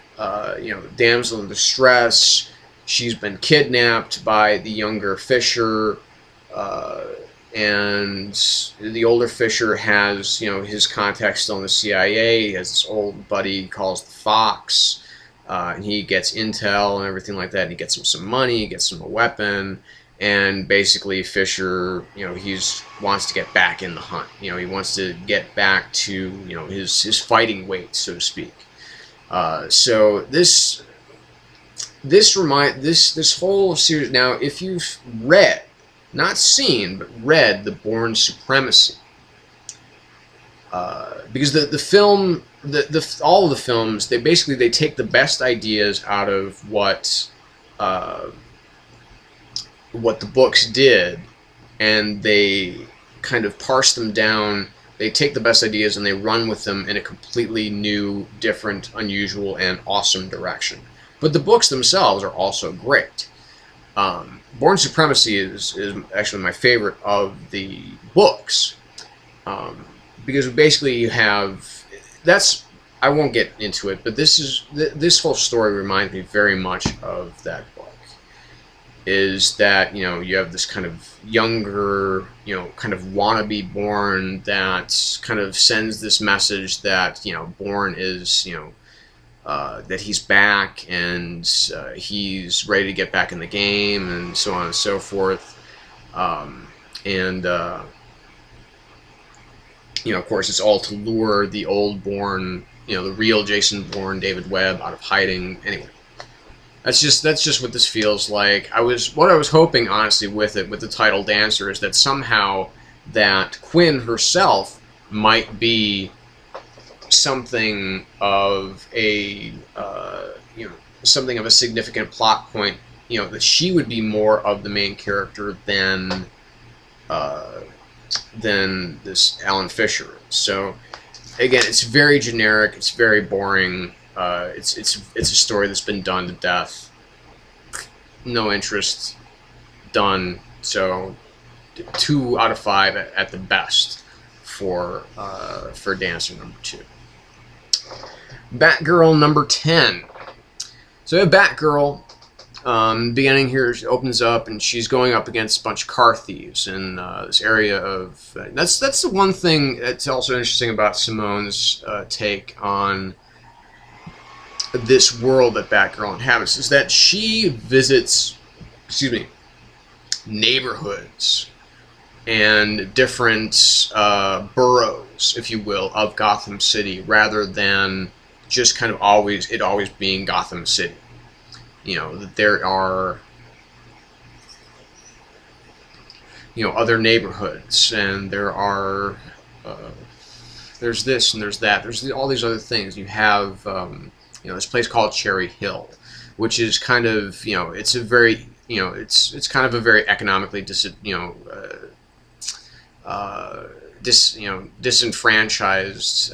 damsel in distress. She's been kidnapped by the younger Fisher, and the older Fisher has, his contacts still in the CIA. He has this old buddy he calls the Fox. And he gets intel and everything like that, and he gets him some money, he gets him a weapon, and basically Fisher, he wants to get back in the hunt. He wants to get back to, his fighting weight, so to speak. So this whole series. Now, if you've read, not seen, but read the Bourne Supremacy, because the film. All of the films, they take the best ideas out of what the books did, and they kind of parse them down. They take the best ideas and they run with them in a completely new, different, unusual, and awesome direction. But the books themselves are also great. Bourne Supremacy is actually my favorite of the books, because basically you have. I won't get into it, but this whole story reminds me very much of that book. Is that, you have this kind of younger, kind of wannabe Bourne that kind of sends this message that, Bourne is, that he's back and he's ready to get back in the game and so on and so forth. Of course, it's all to lure the old Bourne, the real Jason Bourne, David Webb, out of hiding. Anyway, that's just what this feels like. What I was hoping, honestly, with the title Dancer, is that somehow that Quinn herself might be something of a significant plot point. That she would be more of the main character than this Alan Fisher. So again, it's very generic, it's very boring, it's a story that's been done to death. No interest, done. So 2 out of 5 at the best for Dancer #2. Batgirl #10. So we have Batgirl. Beginning here, she opens up and she's going up against a bunch of car thieves in this area of. That's the one thing that's also interesting about Simone's take on this world that Batgirl inhabits, is that she visits, neighborhoods and different boroughs, if you will, of Gotham City, rather than just kind of always being Gotham City. That there are, other neighborhoods, and there are, there's this and there's that. There's all these other things. You have, this place called Cherry Hill, which is kind of, it's a very, it's kind of a very economically disenfranchised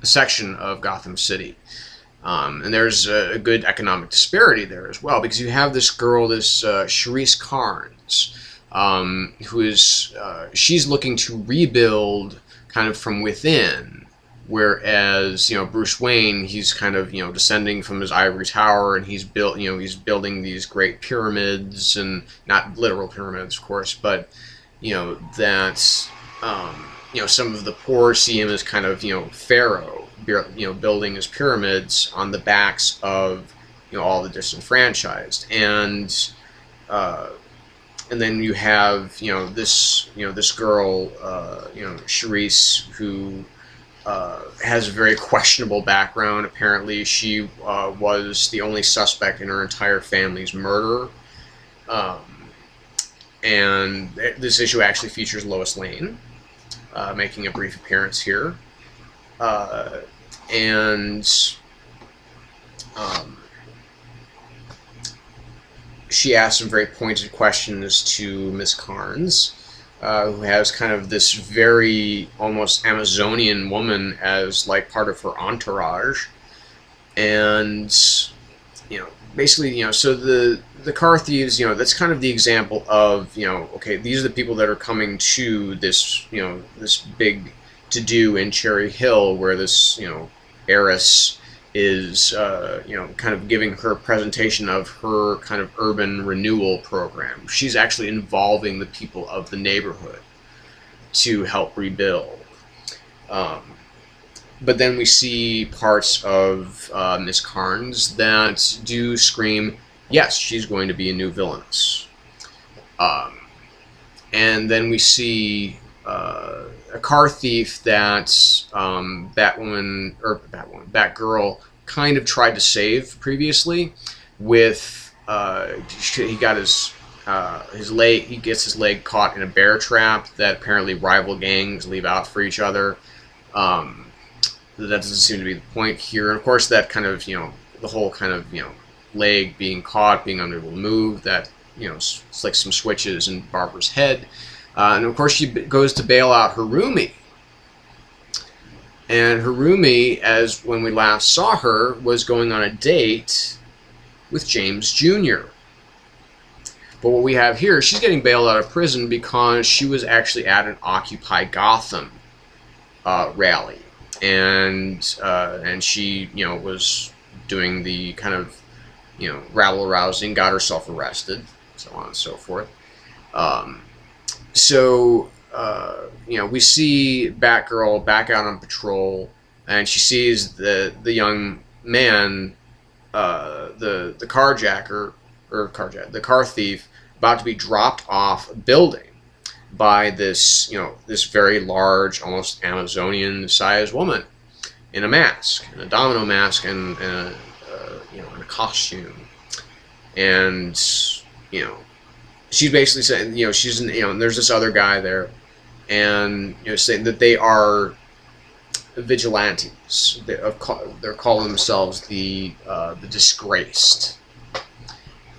section of Gotham City. And there's a good economic disparity there as well, because you have this girl, this Charisse Carnes, who is, she's looking to rebuild kind of from within, whereas, Bruce Wayne, he's kind of, descending from his ivory tower, and he's building these great pyramids, and not literal pyramids, of course, but, that's, some of the poor see him as kind of, Pharaoh, building his pyramids on the backs of, all the disenfranchised. And and then you have this girl, Charisse, who has a very questionable background. Apparently, she was the only suspect in her entire family's murder. Um, and this issue actually features Lois Lane making a brief appearance here. And she asked some very pointed questions to Miss Carnes, who has kind of this very almost Amazonian woman as like part of her entourage. And basically, so the car thieves, that's kind of the example of, okay, these are the people that are coming to this, this big to-do in Cherry Hill, where this, heiress is, kind of giving her presentation of her kind of urban renewal program. She's actually involving the people of the neighborhood to help rebuild. But then we see parts of Miss Carnes that do scream, yes, she's going to be a new villainess. And then we see a car thief that Batgirl kind of tried to save previously with he got his leg, he gets his leg caught in a bear trap that apparently rival gangs leave out for each other. That doesn't seem to be the point here. And of course that kind of, the whole kind of, leg being caught, being unable to move, that, it's like some switches in Barbara's head. And of course she goes to bail out her roomie. And her roomie, as when we last saw her, was going on a date with James Jr. But what we have here, she's getting bailed out of prison because she was actually at an Occupy Gotham rally. And she, was doing the kind of, rabble-rousing, got herself arrested, so on and so forth. We see Batgirl back out on patrol, and she sees the young man, the carjacker, the car thief, about to be dropped off a building by this, this very large, almost Amazonian-sized woman in a mask, in a domino mask, and in a costume. And, she's basically saying, she's, and there's this other guy there, and, saying that they are vigilantes. They're calling themselves the disgraced.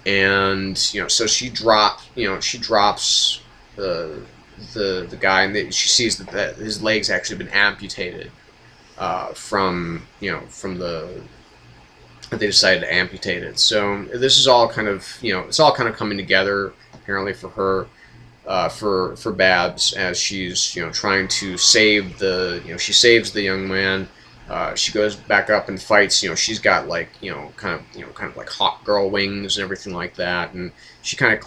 And, so she drops the guy, and she sees that his leg's actually been amputated from the that they decided to amputate it. So this is all kind of it's all kind of coming together apparently for her, for Babs, as she's trying to save she saves the young man. She goes back up and fights. She's got like kind of like hot girl wings and everything like that, and she kind of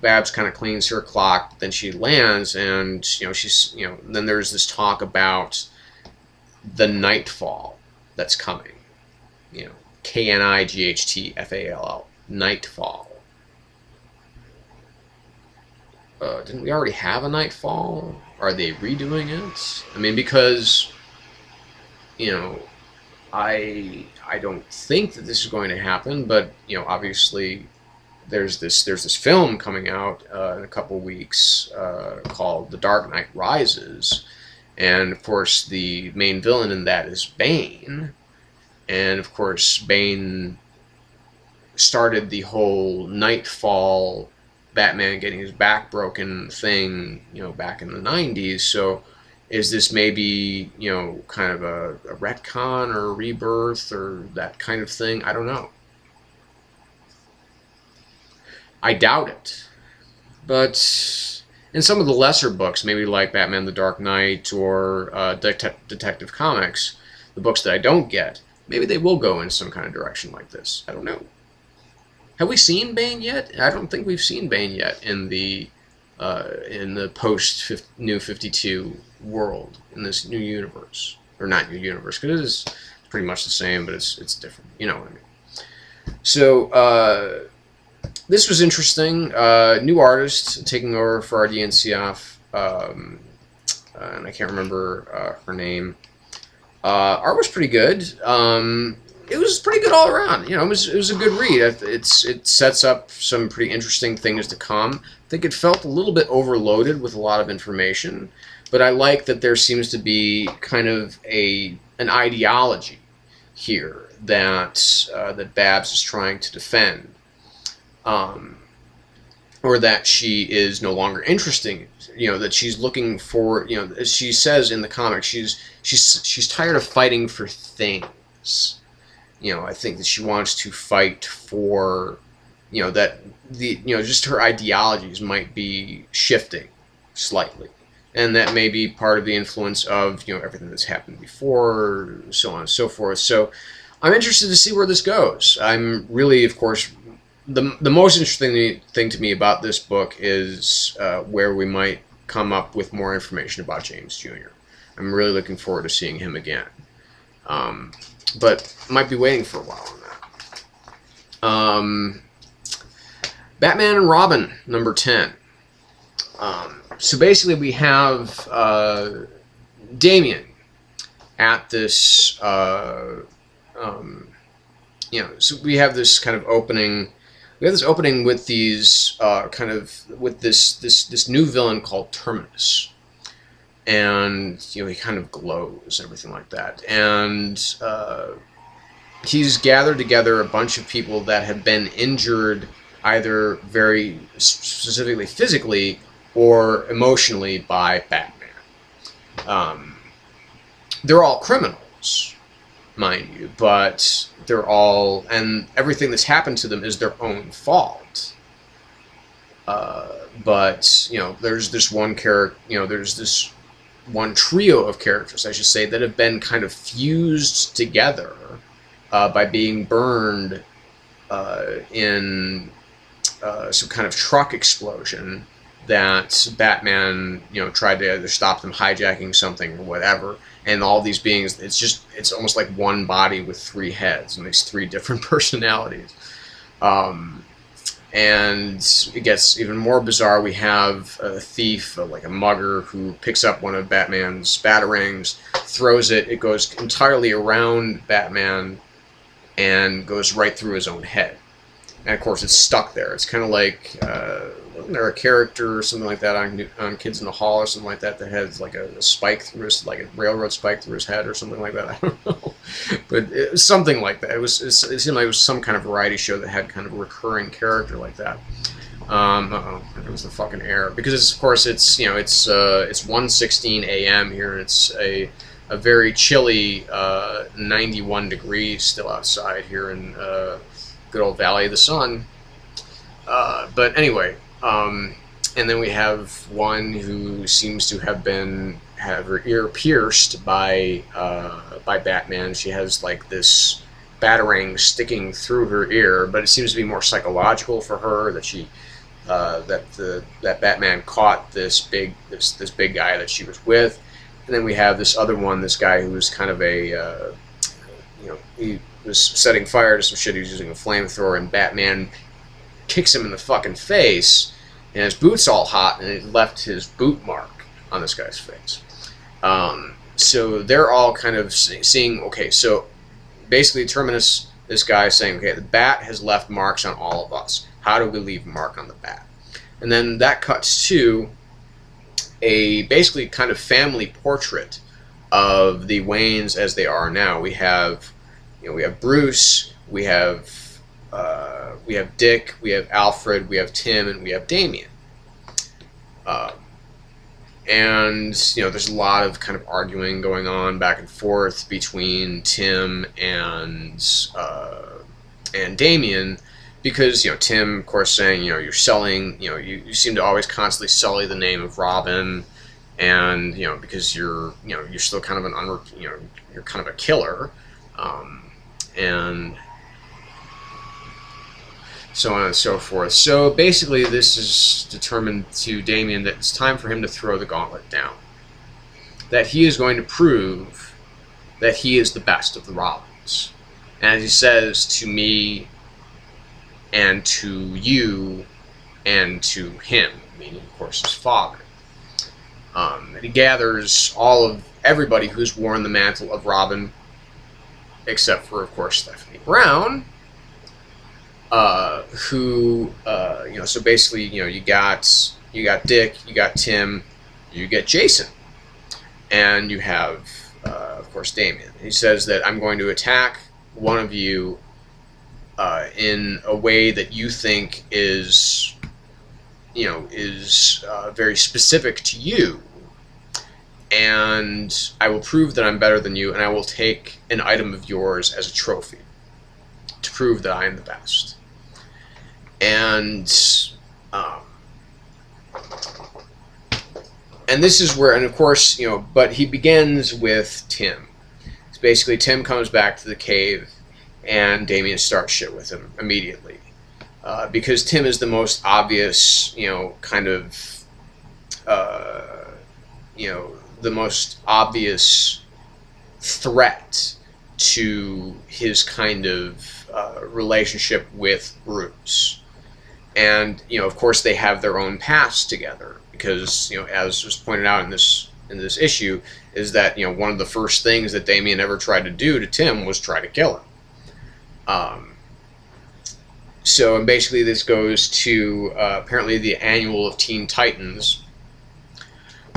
Babs kind of cleans her clock. But then she lands, and she's then there's this talk about the nightfall that's coming. Knightfall, nightfall. Didn't we already have a Nightfall? Are they redoing it? I mean, because I don't think that this is going to happen, but obviously there's this film coming out in a couple weeks called The Dark Knight Rises, and of course the main villain in that is Bane, and of course Bane started the whole Nightfall, Batman getting his back broken thing, back in the 90s. So is this maybe, kind of a retcon or a rebirth or that kind of thing? I don't know. I doubt it. But in some of the lesser books, maybe like Batman the Dark Knight or Detective Comics, the books that I don't get, maybe they will go in some kind of direction like this. I don't know. Have we seen Bane yet? I don't think we've seen Bane yet in the post New 52 world, in this new universe, or not new universe, because it is pretty much the same, but it's different. You know what I mean? So this was interesting. New artist taking over for our DNCF, and I can't remember her name. Art was pretty good. It was pretty good all around. You know, it was a good read. It sets up some pretty interesting things to come. I think it felt a little bit overloaded with a lot of information, but I like that there seems to be kind of an ideology here that that Babs is trying to defend. Or that she is no longer interesting, you know, that she's looking for, you know, as she says in the comic, she's tired of fighting for things. You know, I think that she wants to fight for, you know, that just her ideologies might be shifting slightly, and that may be part of the influence of, you know, everything that's happened before, so on and so forth. So I'm interested to see where this goes. I'm really, of course, the most interesting thing to me about this book is where we might come up with more information about James Jr. I'm really looking forward to seeing him again. But might be waiting for a while on that. Batman and Robin, number 10. So basically we have Damian at this, you know, so we have this kind of opening. We have this opening with these with this new villain called Terminus, and you know, he kind of glows and everything like that, and he's gathered together a bunch of people that have been injured either very specifically physically or emotionally by Batman. They're all criminals, mind you, but they're all, and everything that's happened to them is their own fault. But you know, there's this one character, you know, there's this one trio of characters, I should say, that have been kind of fused together by being burned in some kind of truck explosion that Batman, you know, tried to either stop them hijacking something or whatever. And all these beings, it's almost like one body with 3 heads, and makes 3 different personalities. And it gets even more bizarre. We have a thief, like a mugger, who picks up one of Batman's batarangs, throws it. It goes entirely around Batman and goes right through his own head. And of course, it's stuck there. It's kind of like, wasn't there a character or something like that on Kids in the Hall or something like that has like a spike through his, like a railroad spike through his head or something like that? I don't know, but it was something like that. It seemed like it was some kind of variety show that had kind of a recurring character like that. It was the fucking air, because it's, of course, it's, you know, it's 1:16 a.m. here, and it's a very chilly 91 degrees still outside here in good old Valley of the Sun. But anyway, and then we have one who seems to have her ear pierced by Batman. She has like this batarang sticking through her ear, but it seems to be more psychological for her, that she that Batman caught this big guy that she was with. And then we have this other one, this guy who was kind of a you know, he was setting fire to some shit. He was using a flamethrower, and Batman kicks him in the fucking face, and his boot's all hot, and it left his boot mark on this guy's face. So they're all kind of seeing, okay, so basically Terminus, this guy is saying, okay, the Bat has left marks on all of us. How do we leave a mark on the Bat? And then that cuts to a basically kind of family portrait of the Waynes as they are now. We have, you know, we have Bruce, we have Dick, we have Alfred, we have Tim, and we have Damian. And you know, there's a lot of kind of arguing going on back and forth between Tim and Damian, because, you know, Tim, of course, saying, you know, you're selling, you know, you seem to always constantly sully the name of Robin, and, you know, because you're still kind of you're kind of a killer, and so on and so forth. So basically, this is determined to Damian that it's time for him to throw the gauntlet down. That he is going to prove that he is the best of the Robins. And as he says to me, and to you and to him, meaning, of course, his father. And he gathers everybody who's worn the mantle of Robin, except for, of course, Stephanie Brown, who, so basically, you got Dick, you got Tim, you get Jason, and you have, of course, Damien. He says that I'm going to attack one of you in a way that you think is very specific to you, and I will prove that I'm better than you, and I will take an item of yours as a trophy to prove that I am the best. And this is where, and of course, but he begins with Tim. So basically, Tim comes back to the cave, and Damien starts shit with him immediately. Because Tim is the most obvious, the most obvious threat to his kind of relationship with Bruce. And, of course, they have their own past together. Because, as was pointed out in this issue, is that, one of the first things that Damien ever tried to do to Tim was try to kill him. And basically this goes to apparently the annual of Teen Titans,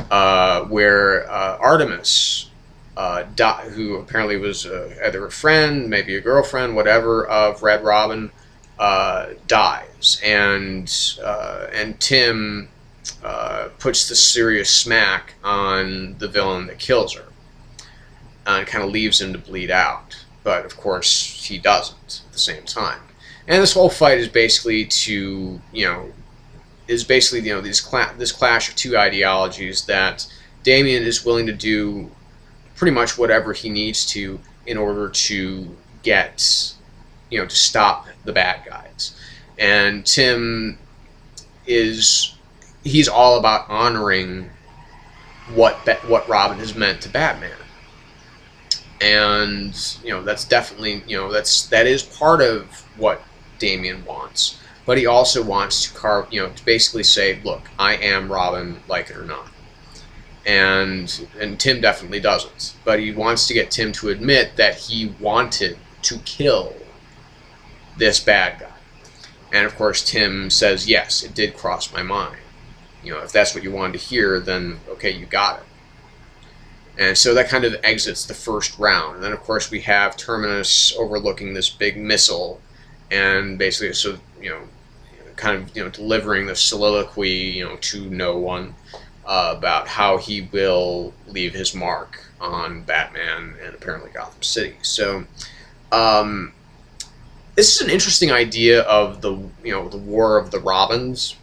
where Artemis, who apparently was either a friend, maybe a girlfriend, whatever, of Red Robin, dies, and Tim puts the serious smack on the villain that kills her, and kind of leaves him to bleed out. But of course he doesn't at the same time. And this whole fight is basically this clash of two ideologies that Damien is willing to do pretty much whatever he needs to in order to get, to stop the bad guys. And Tim he's all about honoring what Robin has meant to Batman. And, that's definitely, that is part of what Damien wants. But he also wants to to basically say, look, I am Robin, like it or not. And Tim definitely doesn't. But he wants to get Tim to admit that he wanted to kill this bad guy. And of course Tim says, yes, it did cross my mind. If that's what you wanted to hear, then okay, you got it. And so that kind of exits the first round. And then, of course, we have Terminus overlooking this big missile, and basically, delivering the soliloquy, to no one about how he will leave his mark on Batman and apparently Gotham City. So, this is an interesting idea of the War of the Robins.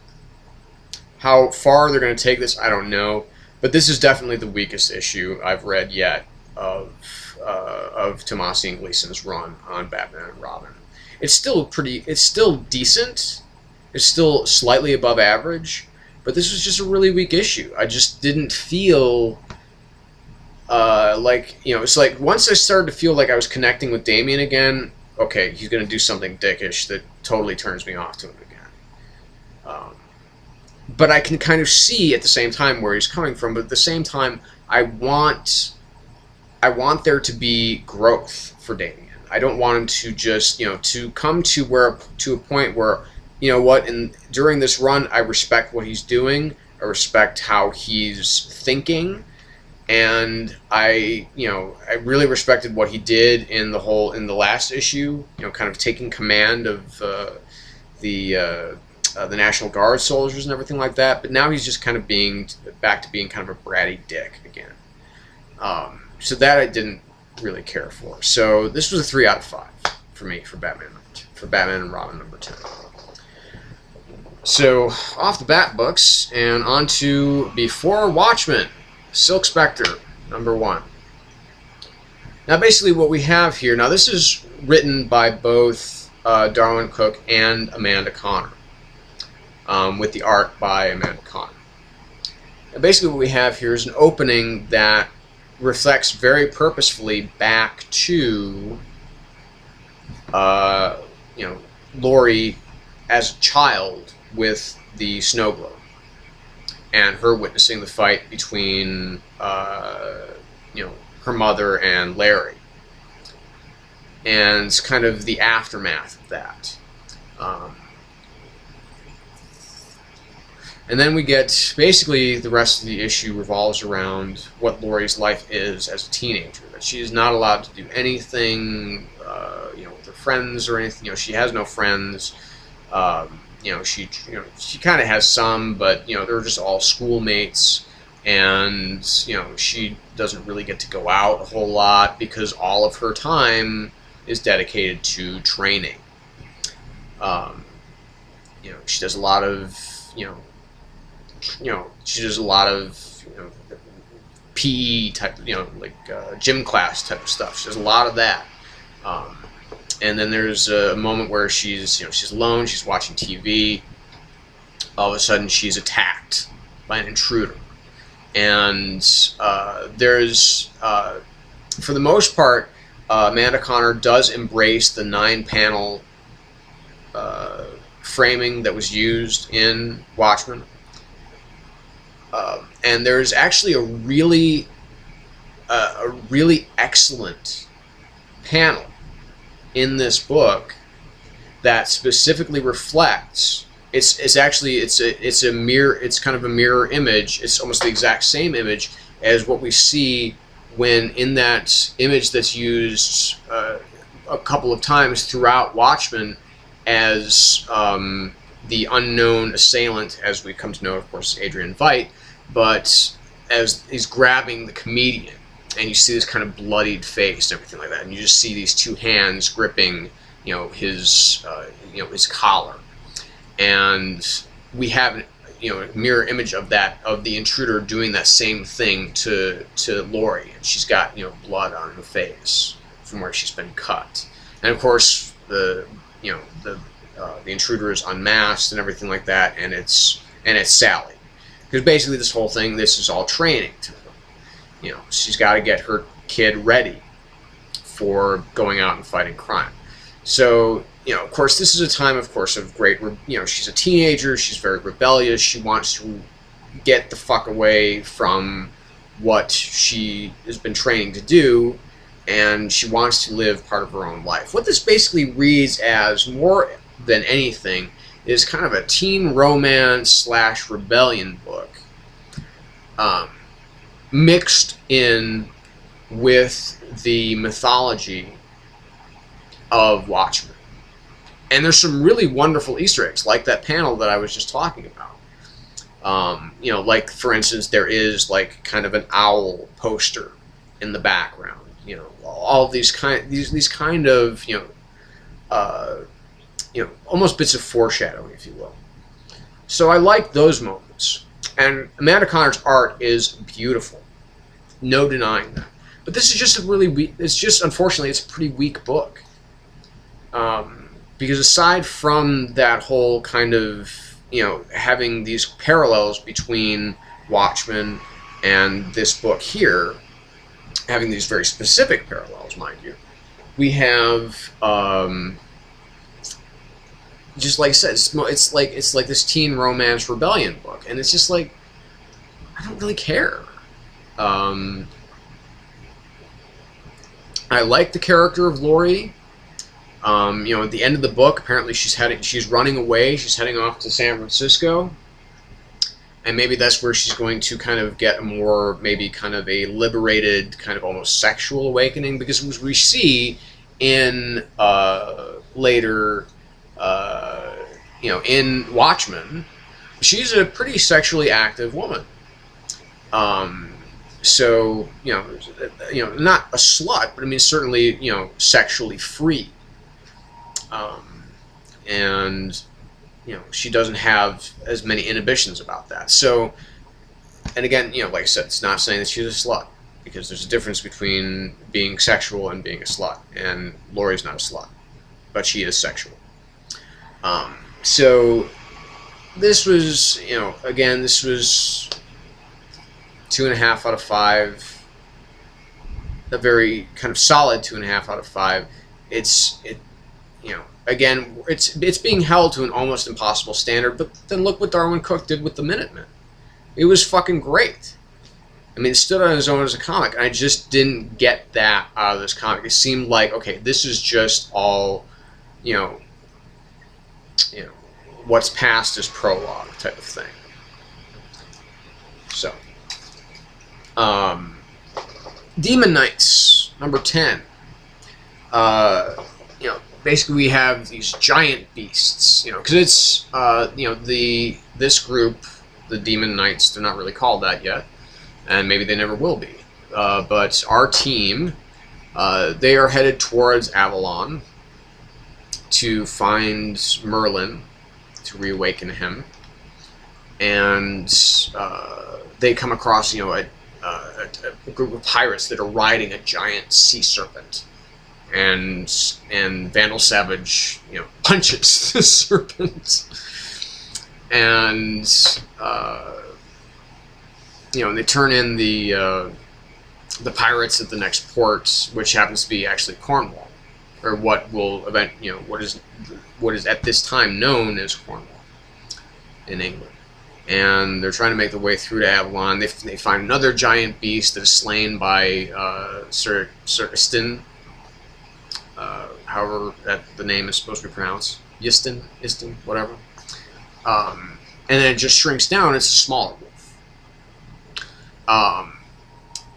How far they're going to take this, I don't know. But this is definitely the weakest issue I've read yet of Tomasi and Gleason's run on Batman and Robin. It's still decent. It's still slightly above average, but this was just a really weak issue. I just didn't feel it's like once I started to feel like I was connecting with Damien again, okay, he's going to do something dickish that totally turns me off to him again. But I can kind of see at the same time where he's coming from. But at the same time, I want there to be growth for Damien. I don't want him to just to come to a point where during this run I respect what he's doing. I respect how he's thinking, and I really respected what he did in the last issue. Kind of taking command of the National Guard soldiers and everything like that, but now he's just kind of back to being kind of a bratty dick again. So that I didn't really care for. So this was a 3 out of 5 for me for Batman and Robin number 2. So off the Bat books and on to Before Watchmen, Silk Spectre number 1. Now basically what we have here, now this is written by both Darwin Cook and Amanda Conner. With the art by Amanda Conner. And basically what we have here is an opening that reflects very purposefully back to Laurie as a child with the snow globe, and her witnessing the fight between her mother and Larry, and kind of the aftermath of that. And then we get, basically, the rest of the issue revolves around what Laurie's life is as a teenager. That she is not allowed to do anything, with her friends or anything. She has no friends. She kind of has some, but they're just all schoolmates, and she doesn't really get to go out a whole lot because all of her time is dedicated to training. She does a lot of she does a lot of PE type, gym class type of stuff. She does a lot of that. And then there's a moment where she's alone, she's watching TV. All of a sudden, she's attacked by an intruder, and there's, for the most part, Amanda Conner does embrace the 9-panel framing that was used in Watchmen. And there's actually a really excellent panel in this book that specifically reflects. It's a mirror. It's kind of a mirror image. It's almost the exact same image as what we see when in that image that's used a couple of times throughout Watchmen as the unknown assailant, as we come to know, of course, Adrian Veidt, but as he's grabbing the comedian, and you see this kind of bloodied face and everything like that, and you just see these two hands gripping, his collar, and we have, a mirror image of that, of the intruder doing that same thing to Laurie, and she's got, blood on her face from where she's been cut, and of course the intruder is unmasked and everything like that, and it's Sally. Because basically this whole thing, this is all training to her. She's got to get her kid ready for going out and fighting crime. So, of course, this is a time, of course, of great, she's a teenager, she's very rebellious, she wants to get the fuck away from what she has been training to do, and she wants to live part of her own life. What this basically reads as, more than anything, is kind of a teen romance / rebellion book, mixed in with the mythology of Watchmen. And there's some really wonderful Easter eggs, like that panel that I was just talking about. Like, for instance, there is like kind of an owl poster in the background. All of these kind of almost bits of foreshadowing, if you will. So I like those moments. And Amanda Conner's art is beautiful. No denying that. But this is just a really weak, unfortunately, it's a pretty weak book. Because aside from that whole kind of, having these parallels between Watchmen and this book here, having these very specific parallels, mind you, we have, just like I said, it's like this teen romance rebellion book, and it's just like, I don't really care. I like the character of Laurie. At the end of the book, apparently she's running away. She's heading off to San Francisco, and maybe that's where she's going to kind of get a more, maybe kind of a liberated, kind of almost sexual awakening, because as we see in later. In Watchmen, she's a pretty sexually active woman. So, not a slut, but I mean, certainly, sexually free. And, she doesn't have as many inhibitions about that. So, and again, like I said, it's not saying that she's a slut, because there's a difference between being sexual and being a slut. And Laurie's not a slut, but she is sexual. So this was, again, this was 2.5 out of 5. A very kind of solid 2.5 out of 5. again, it's being held to an almost impossible standard. But then look what Darwin Cook did with the Minutemen. It was fucking great. I mean, it stood on its own as a comic, and I just didn't get that out of this comic. It seemed like, okay, this is just all, you know, what's past is prologue type of thing. So, Demon Knights, number 10. You know, basically we have these giant beasts, you know, because it's, you know, this group, the Demon Knights, they're not really called that yet, and maybe they never will be. But our team, they are headed towards Avalon to find Merlin, to reawaken him, and they come across, you know, a group of pirates that are riding a giant sea serpent, and Vandal Savage, you know, punches the serpent, and you know, and they turn in the pirates at the next port, which happens to be actually Cornwall, or what will you know, what is at this time known as Cornwall in England. And they're trying to make their way through to Avalon. They find another giant beast that is slain by Sir Istin, however that the name is supposed to be pronounced, Istin, whatever. And then it just shrinks down. It's a smaller wolf.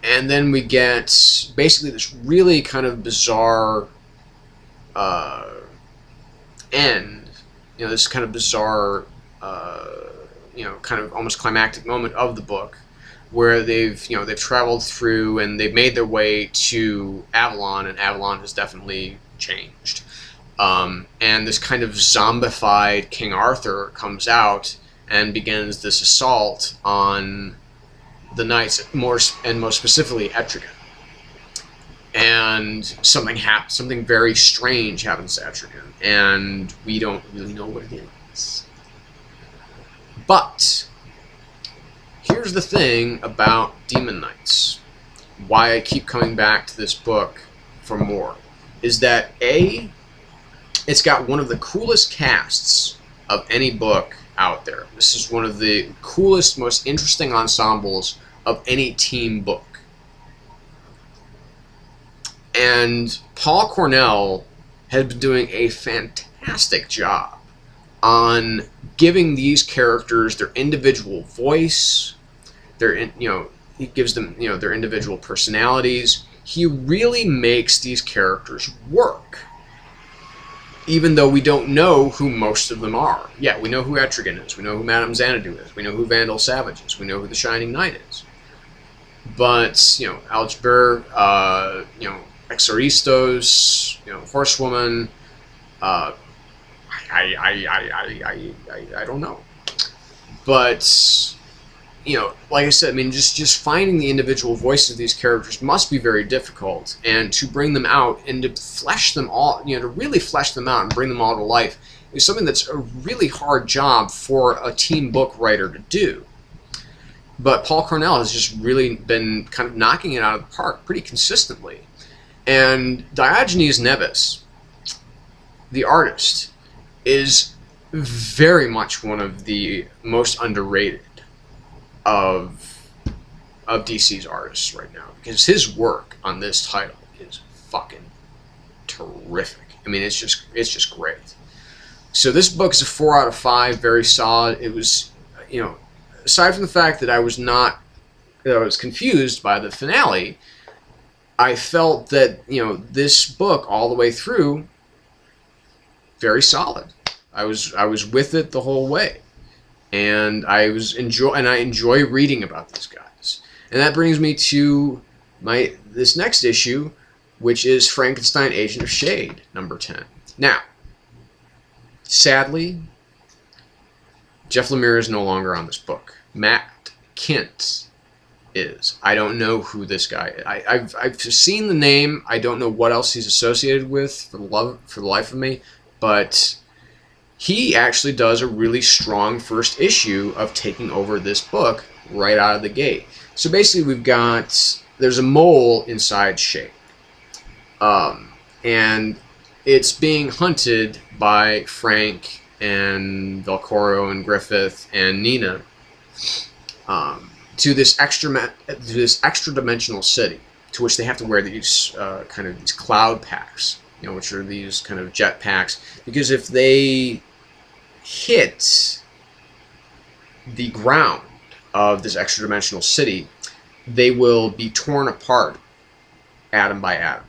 And then we get basically this really kind of bizarre end. You know, this kind of bizarre, you know, kind of almost climactic moment of the book, where they've traveled through and they've made their way to Avalon, and Avalon has definitely changed. And this kind of zombified King Arthur comes out and begins this assault on the knights, most specifically Etrigan. And something very strange happens to Etrigan, and we don't really know what it is. But here's the thing about Demon Knights, why I keep coming back to this book for more, is that A, it's got one of the coolest casts of any book out there. This is one of the coolest, most interesting ensembles of any team book. And Paul Cornell has been doing a fantastic job on giving these characters their individual voice, he gives them, their individual personalities. He really makes these characters work, even though we don't know who most of them are. Yeah, we know who Etrigan is, we know who Madame Xanadu is, we know who Vandal Savage is, we know who the Shining Knight is. But, Algebur, Exoristos, Horsewoman, I don't know. But, like I said, I mean, just finding the individual voices of these characters must be very difficult, and to bring them out and to flesh them all, to really flesh them out and bring them all to life is something that's a really hard job for a team book writer to do. But Paul Cornell has just really been kind of knocking it out of the park pretty consistently. And Diogenes Nevis, the artist, is very much one of the most underrated of DC's artists right now, because his work on this title is fucking terrific. I mean, it's just great. So this book is a 4 out of 5, very solid. It was, aside from the fact that I was confused by the finale, I felt that, this book all the way through, very solid. I was with it the whole way, and I enjoy reading about these guys. And that brings me to this next issue, which is Frankenstein Agent of Shade, number 10. Now, sadly, Jeff Lemire is no longer on this book. Matt Kint is. I don't know who this guy is. I've seen the name. I don't know what else he's associated with for the life of me, but he actually does a really strong first issue of taking over this book right out of the gate. So basically there's a mole inside Shade. And it's being hunted by Frank and Velcoro and Griffith and Nina to this extra dimensional city, to which they have to wear these kind of these cloud packs, you know, which are these kind of jet packs, because if they hit the ground of this extra dimensional city, they will be torn apart atom by atom.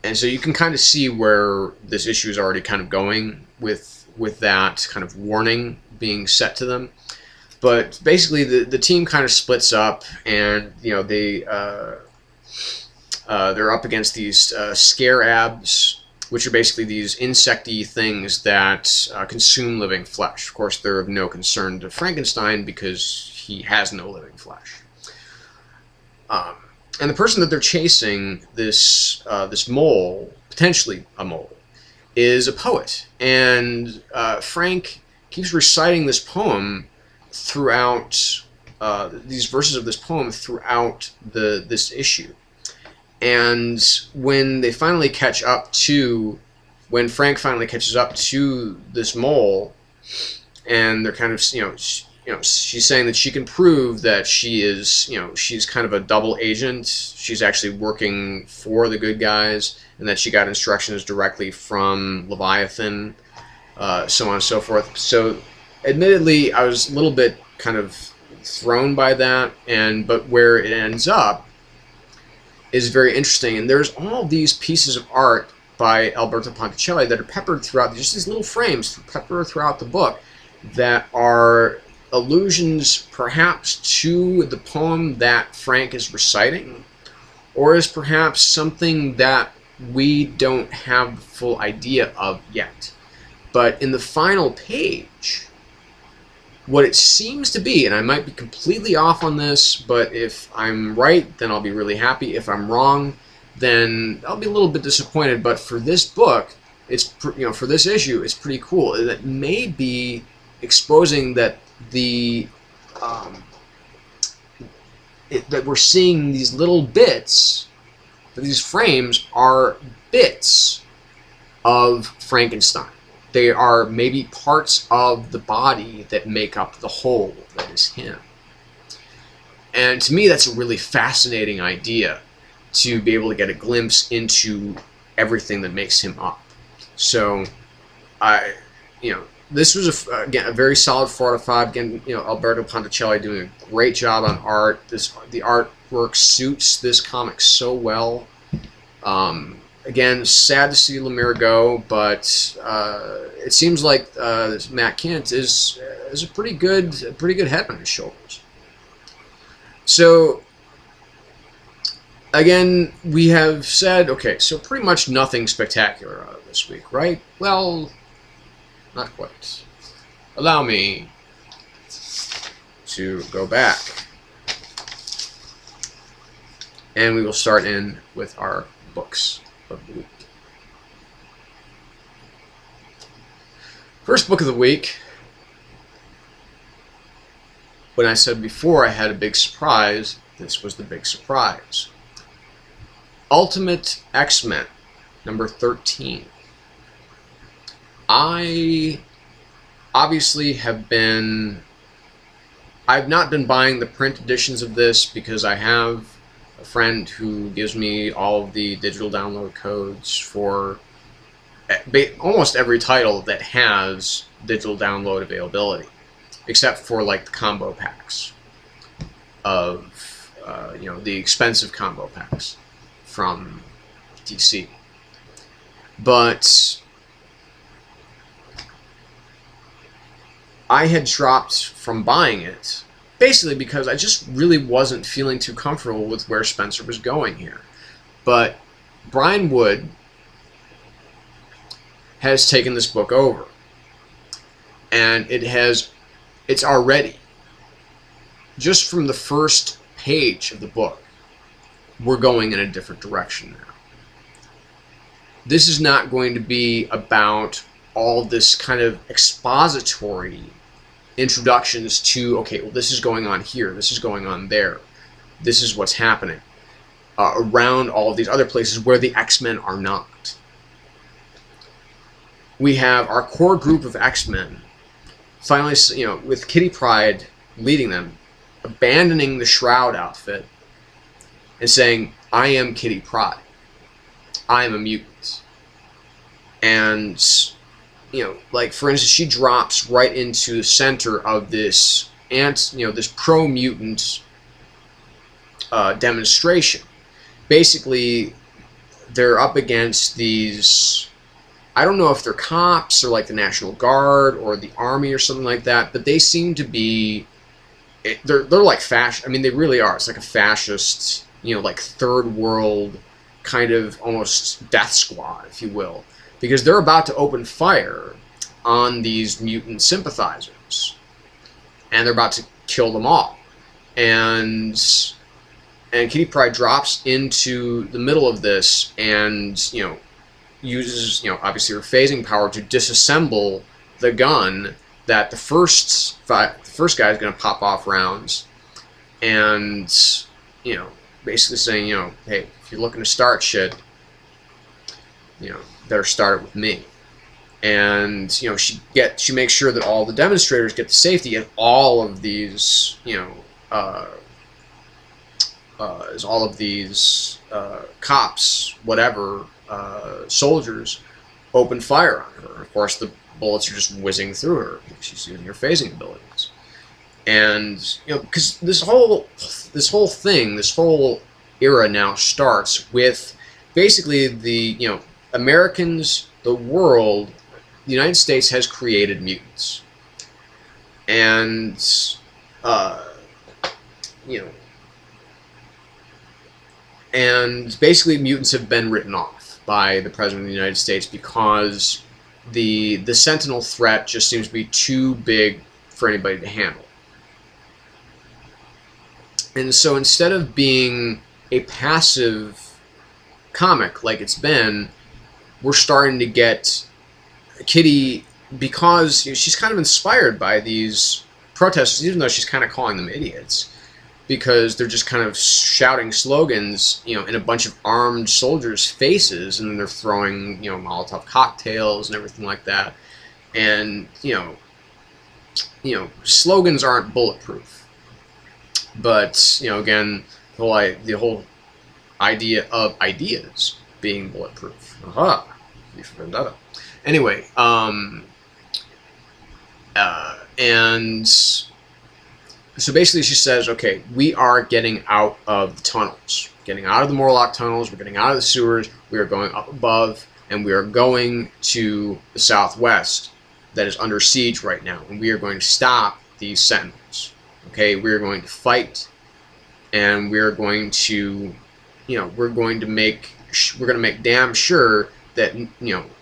And so you can kind of see where this issue is already kind of going with that kind of warning being set to them. But basically the team kind of splits up, and you know they're up against these scarabs, which are basically these insecty things that consume living flesh. Of course, they're of no concern to Frankenstein because he has no living flesh. And the person that they're chasing, this mole, potentially a mole, is a poet. And Frank keeps reciting this poem throughout, these verses of this poem throughout this issue. And when Frank finally catches up to this mole, and they're kind of, she's saying that she can prove that she is, she's kind of a double agent. She's actually working for the good guys, and that she got instructions directly from Leviathan, so on and so forth. So, admittedly, I was a little bit kind of thrown by that, but where it ends up is very interesting. And there's all these pieces of art by Alberto Ponticelli that are peppered throughout, just these little frames peppered throughout the book, that are allusions perhaps to the poem that Frank is reciting, or is perhaps something that we don't have the full idea of yet. But in the final page, what it seems to be, and I might be completely off on this, but if I'm right, then I'll be really happy. If I'm wrong, then I'll be a little bit disappointed. But for this book, it's for this issue, it's pretty cool. That may be exposing that that we're seeing these little bits, that these frames are bits of Frankenstein. They are maybe parts of the body that make up the whole that is him. And to me, that's a really fascinating idea, to be able to get a glimpse into everything that makes him up. So, this was again a very solid 4 out of 5. Again, Alberto Ponticelli doing a great job on art. The artwork suits this comic so well. Again, sad to see Lemire go, but it seems like Matt Kindt is a pretty good head on his shoulders. So again, we have said, okay, so pretty much nothing spectacular out of this week, right? Well, not quite. Allow me to go back, and we will start in with our books of the week. First book of the week, when I said before I had a big surprise, this was the big surprise. Ultimate X-Men, number 13. I obviously I've not been buying the print editions of this because I have a friend who gives me all of the digital download codes for almost every title that has digital download availability, except for like the combo packs of the expensive combo packs from DC. But I had dropped from buying it basically because I just really wasn't feeling too comfortable with where Spencer was going here. But Brian Wood has taken this book over, and it's already, just from the first page of the book, we're going in a different direction now. This is not going to be about all this kind of expository introductions to, okay, well, this is going on here, this is going on there, this is what's happening. around all of these other places where the X-Men are not. We have our core group of X-Men finally, with Kitty Pryde leading them, abandoning the Shroud outfit and saying, I am Kitty Pryde. I am a mutant. And, like, for instance, she drops right into the center of this, this pro-mutant demonstration. Basically, they're up against these, I don't know if they're cops or like the National Guard or the Army or something like that, but they seem to be, they're like fascist. I mean, they really are. It's like a fascist, like third world kind of almost death squad, if you will, because they're about to open fire on these mutant sympathizers, and they're about to kill them all. And Kitty Pryde drops into the middle of this and, uses, obviously her phasing power to disassemble the gun that the first guy is going to pop off rounds. And, basically saying, hey, if you're looking to start shit, better start it with me. And, she makes sure that all the demonstrators get the safety, and all of these, cops, whatever, soldiers open fire on her. Of course, the bullets are just whizzing through her because she's using her phasing abilities. And because this whole era now starts with basically the Americans, the world, the United States has created mutants, and and basically mutants have been written off by the President of the United States because the Sentinel threat just seems to be too big for anybody to handle. And so instead of being a passive comic like it's been, we're starting to get Kitty, because she's kind of inspired by these protesters, even though she's kind of calling them idiots, because they're just kind of shouting slogans, in a bunch of armed soldiers' faces, and then they're throwing, Molotov cocktails and everything like that. And, slogans aren't bulletproof. But, again, the whole idea of ideas being bulletproof. Aha! Vendetta. Anyway, and so basically she says, okay, we are getting out of the tunnels. Getting out of the Morlock tunnels, we're getting out of the sewers, we are going up above, and we are going to the southwest that is under siege right now, and we are going to stop these Sentinels. Okay, we are going to fight, and we are going to, we're going to make damn sure that,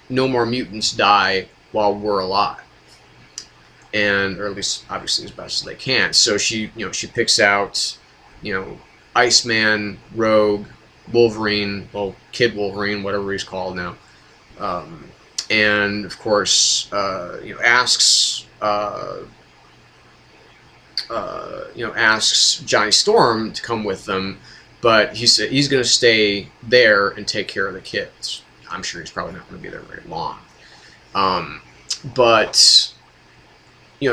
no more mutants die while we're alive. And, or at least, obviously, as best as they can. So she, she picks out, Iceman, Rogue, Wolverine, well, Kid Wolverine, whatever he's called now, and of course, asks, asks Johnny Storm to come with them, but he said he's going to stay there and take care of the kids. I'm sure he's probably not going to be there very long, but.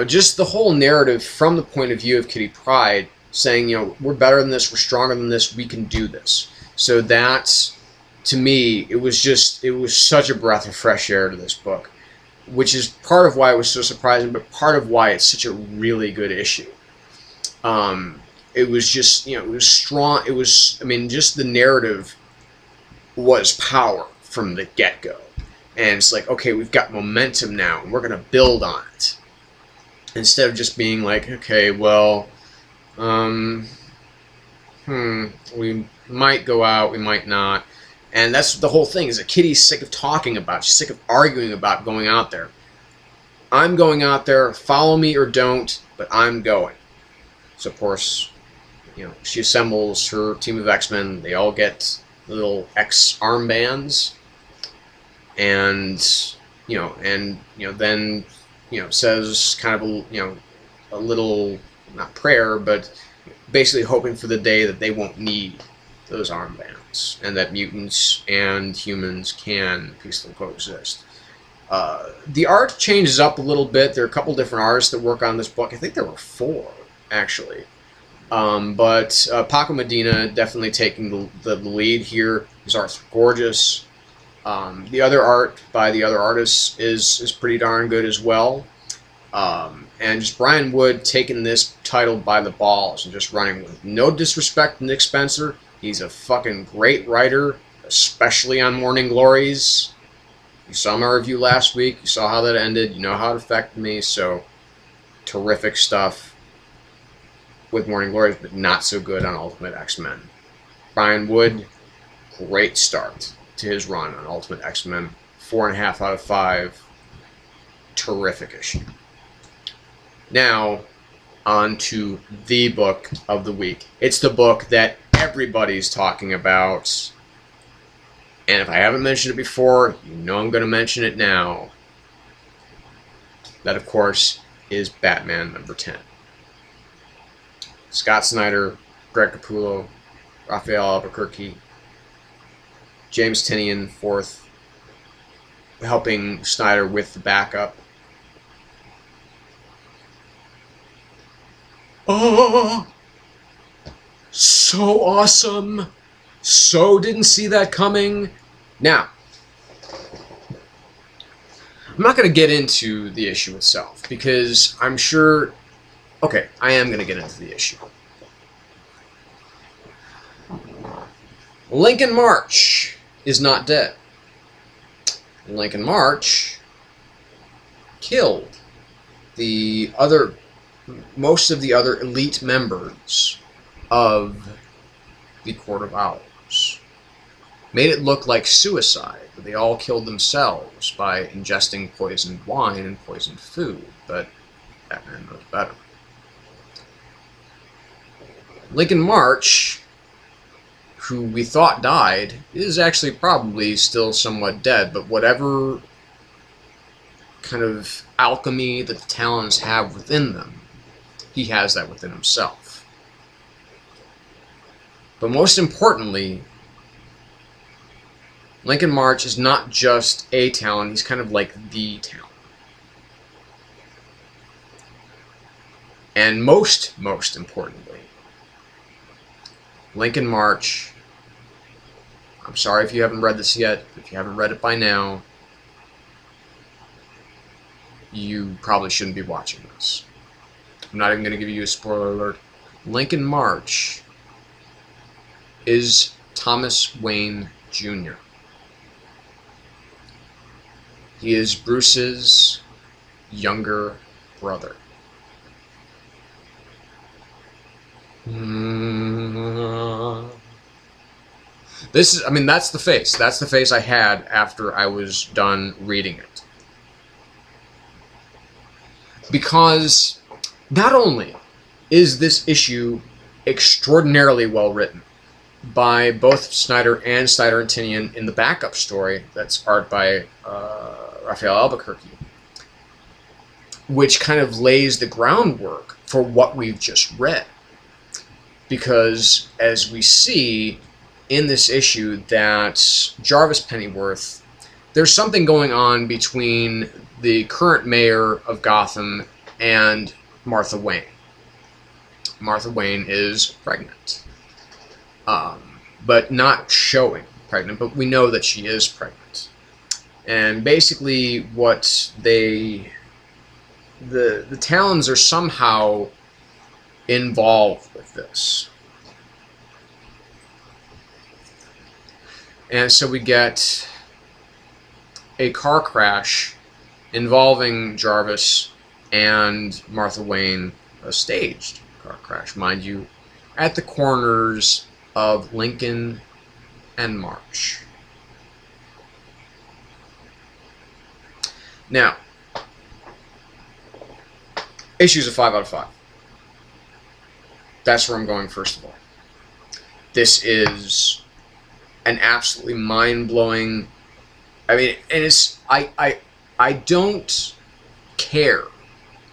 Just the whole narrative from the point of view of Kitty Pryde, saying, we're better than this, we're stronger than this, we can do this. So that, to me, it was such a breath of fresh air to this book, which is part of why it was so surprising, but part of why it's such a really good issue. It was just, it was strong, just the narrative was power from the get-go. And it's like, okay, we've got momentum now, and we're going to build on it. Instead of just being like, okay, well, we might go out, we might not. And that's the whole thing, is that Kitty's sick of talking about it. She's sick of arguing about going out there. I'm going out there, follow me or don't, but I'm going. So, of course, she assembles her team of X-Men. They all get little X armbands. And, then... says kind of a little, not prayer, but basically hoping for the day that they won't need those armbands, and that mutants and humans can peacefully coexist. The art changes up a little bit. There are a couple different artists that work on this book. I think there were 4, actually. But Paco Medina definitely taking the lead here. His art's gorgeous. The other art by the other artists is pretty darn good as well. And just Brian Wood taking this title by the balls and just running with it. No disrespect to Nick Spencer. He's a fucking great writer, especially on Morning Glories. You saw my review last week. You saw how that ended. You know how it affected me. So, terrific stuff with Morning Glories, but not so good on Ultimate X-Men. Brian Wood, great start to his run on Ultimate X-Men. 4.5 out of 5. Terrific issue. Now, on to the book of the week. It's the book that everybody's talking about. And if I haven't mentioned it before, you know I'm going to mention it now. That, of course, is Batman #10. Scott Snyder, Greg Capullo, Raphael Albuquerque, James Tynion IV, helping Snyder with the backup. Oh, so awesome. So didn't see that coming. Now, I'm not going to get into the issue itself because I'm sure... Okay, I am going to get into the issue. Lincoln March is not dead. Lincoln March killed most of the other elite members of the Court of Owls. Made it look like suicide, but they all killed themselves by ingesting poisoned wine and poisoned food, but Batman knows better. Lincoln March, who we thought died, is actually probably still somewhat dead, but whatever kind of alchemy that the Talons have within them, he has that within himself. But most importantly, Lincoln March is not just a Talon, he's kind of like the Talon. And most importantly, Lincoln March, I'm sorry if you haven't read this yet, if you haven't read it by now, you probably shouldn't be watching this. I'm not even going to give you a spoiler alert. Lincoln March is Thomas Wayne Jr. He is Bruce's younger brother. This is, I mean, that's the face. That's the face I had after I was done reading it. Because not only is this issue extraordinarily well written by both Snyder and Tynion in the backup story that's art by Raphael Albuquerque, which kind of lays the groundwork for what we've just read. Because as we see in this issue that Jarvis Pennyworth, there's something going on between the current mayor of Gotham and Martha Wayne. Martha Wayne is pregnant. But not showing pregnant, but we know that she is pregnant. And basically what the Talons are somehow involved with this. And so we get a car crash involving Jarvis and Martha Wayne, a staged car crash, mind you, at the corners of Lincoln and March. Now, issues of 5 out of 5. That's where I'm going first of all. This is an absolutely mind-blowing, I mean, and it's, I don't care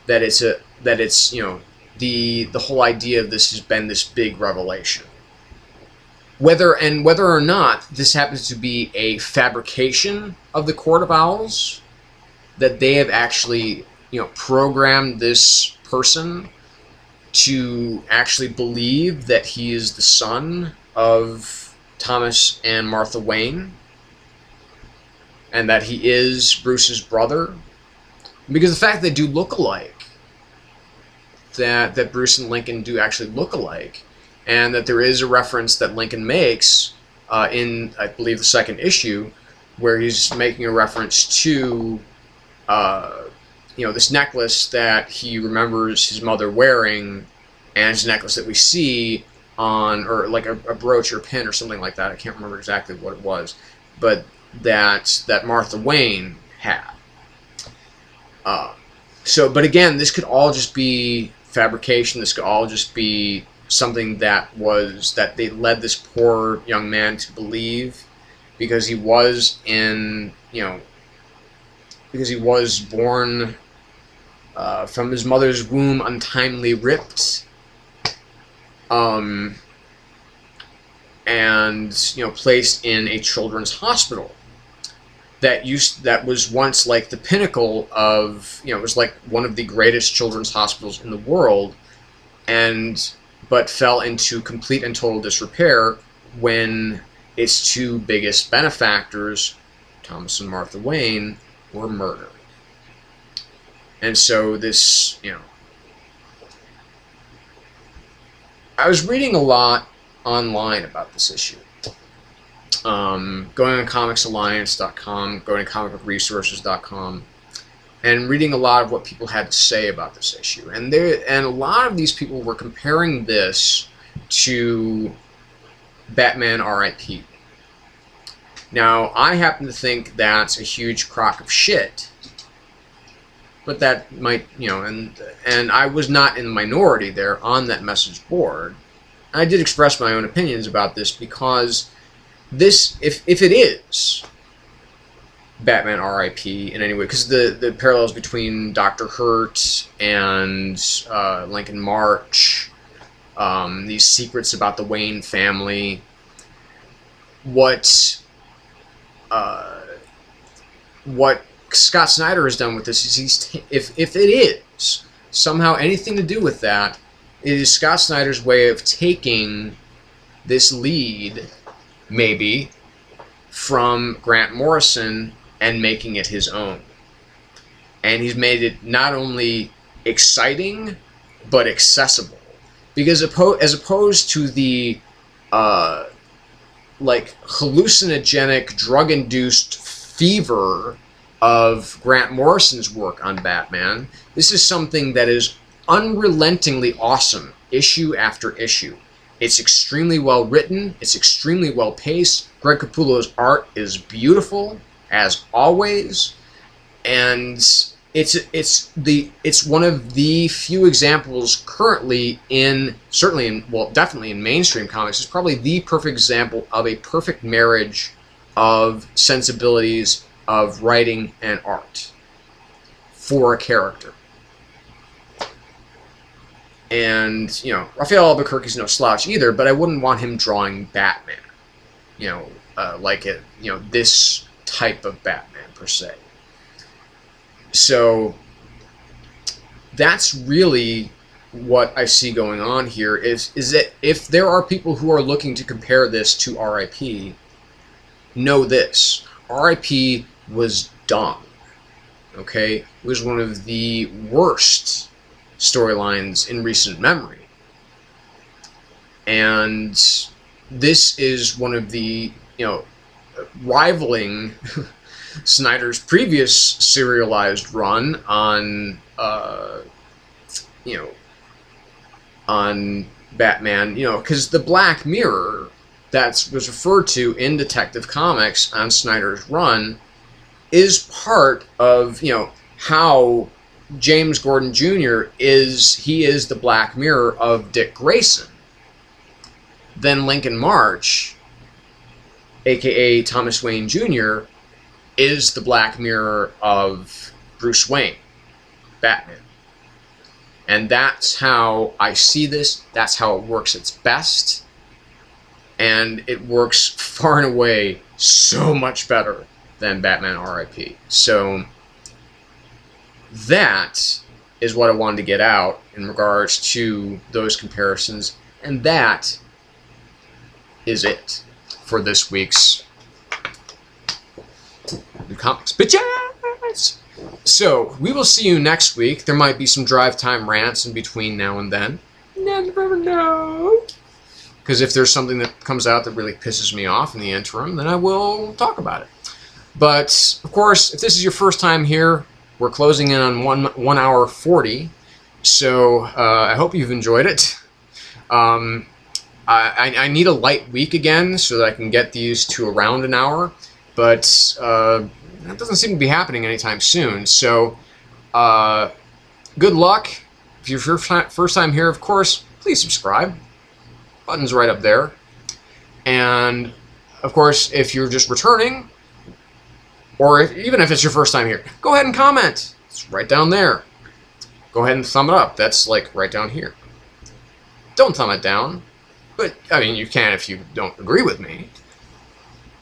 that it's, you know, the whole idea of this has been this big revelation. whether or not this happens to be a fabrication of the Court of Owls, that they have actually, programmed this person to actually believe that he is the son of Thomas and Martha Wayne, and that he is Bruce's brother, because the fact they do look alike, that Bruce and Lincoln do actually look alike, and that there is a reference that Lincoln makes in, I believe, the second issue, where he's making a reference to this necklace that he remembers his mother wearing, and it's a necklace that we see on, or like a brooch or pin or something like that. I can't remember exactly what it was, but that Martha Wayne had. But again, this could all just be fabrication. This could all just be something that they led this poor young man to believe, because he was because he was born from his mother's womb untimely ripped, and placed in a children's hospital that was once like the pinnacle of, it was like one of the greatest children's hospitals in the world, but fell into complete and total disrepair when its two biggest benefactors, Thomas and Martha Wayne, were murdered. And so this, I was reading a lot online about this issue. Going on comicsalliance.com, going to comicbookresources.com, and reading a lot of what people had to say about this issue. And a lot of these people were comparing this to Batman R.I.P. Now, I happen to think that's a huge crock of shit. But that might, and I was not in the minority there on that message board. I did express my own opinions about this, because this, if it is Batman R.I.P. in any way, because the parallels between Dr. Hurt and Lincoln March, these secrets about the Wayne family, what Scott Snyder has done with this is if it is somehow anything to do with that, it is Scott Snyder's way of taking this lead, maybe, from Grant Morrison and making it his own. And he's made it not only exciting, but accessible. Because as opposed to the hallucinogenic, drug-induced fever of Grant Morrison's work on Batman, this is something that is unrelentingly awesome, issue after issue. It's extremely well written, it's extremely well paced. Greg Capullo's art is beautiful, as always, and it's one of the few examples currently definitely in mainstream comics. It's probably the perfect example of a perfect marriage of sensibilities of writing and art for a character. And, Raphael Albuquerque's no slouch either, but I wouldn't want him drawing Batman, this type of Batman, per se. So, that's really what I see going on here, is that if there are people who are looking to compare this to R.I.P., know this. R.I.P. was dumb, okay? It was one of the worst storylines in recent memory. And this is one of the, rivaling Snyder's previous serialized run on, on Batman, because the Black Mirror that was referred to in Detective Comics on Snyder's run is part of, how James Gordon Jr. is the Black Mirror of Dick Grayson. Then Lincoln March, aka Thomas Wayne Jr., is the Black Mirror of Bruce Wayne, Batman. And that's how I see this. That's how it works its best. and it works far and away so much better than Batman R.I.P. So that is what I wanted to get out in regards to those comparisons, and that is it for this week's New Comics Bitches! So, we will see you next week. There might be some drive time rants in between now and then. Never know. Because if there's something that comes out that really pisses me off in the interim, then I will talk about it. But, of course, if this is your first time here, we're closing in on 1 hour 40. So, I hope you've enjoyed it. I need a light week again so that I can get these to around an hour. But that doesn't seem to be happening anytime soon. So, good luck. If you're first time here, of course, please subscribe. Button's right up there. And, of course, if you're just returning, or even if it's your first time here, go ahead and comment. It's right down there. Go ahead and thumb it up. That's, like, right down here. Don't thumb it down. But, I mean, you can if you don't agree with me.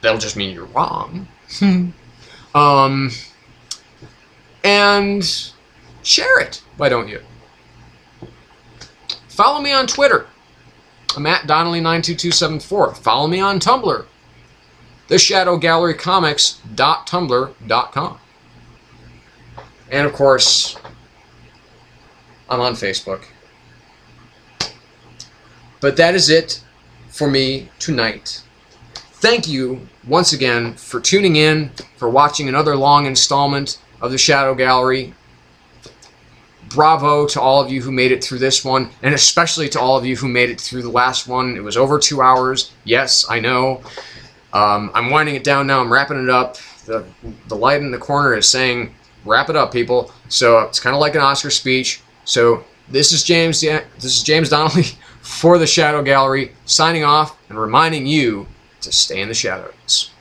That'll just mean you're wrong. And share it, why don't you? Follow me on Twitter. I'm at Donnelly92274. Follow me on Tumblr. TheShadowGalleryComics.tumblr.com. And of course, I'm on Facebook. But that is it for me tonight. Thank you once again for tuning in, for watching another long installment of the Shadow Gallery. Bravo to all of you who made it through this one, and especially to all of you who made it through the last one. It was over 2 hours. Yes, I know. I'm winding it down now. I'm wrapping it up. The light in the corner is saying, wrap it up, people. So it's kind of like an Oscar speech. So this is James Donnelly for the Shadow Gallery, signing off and reminding you to stay in the shadows.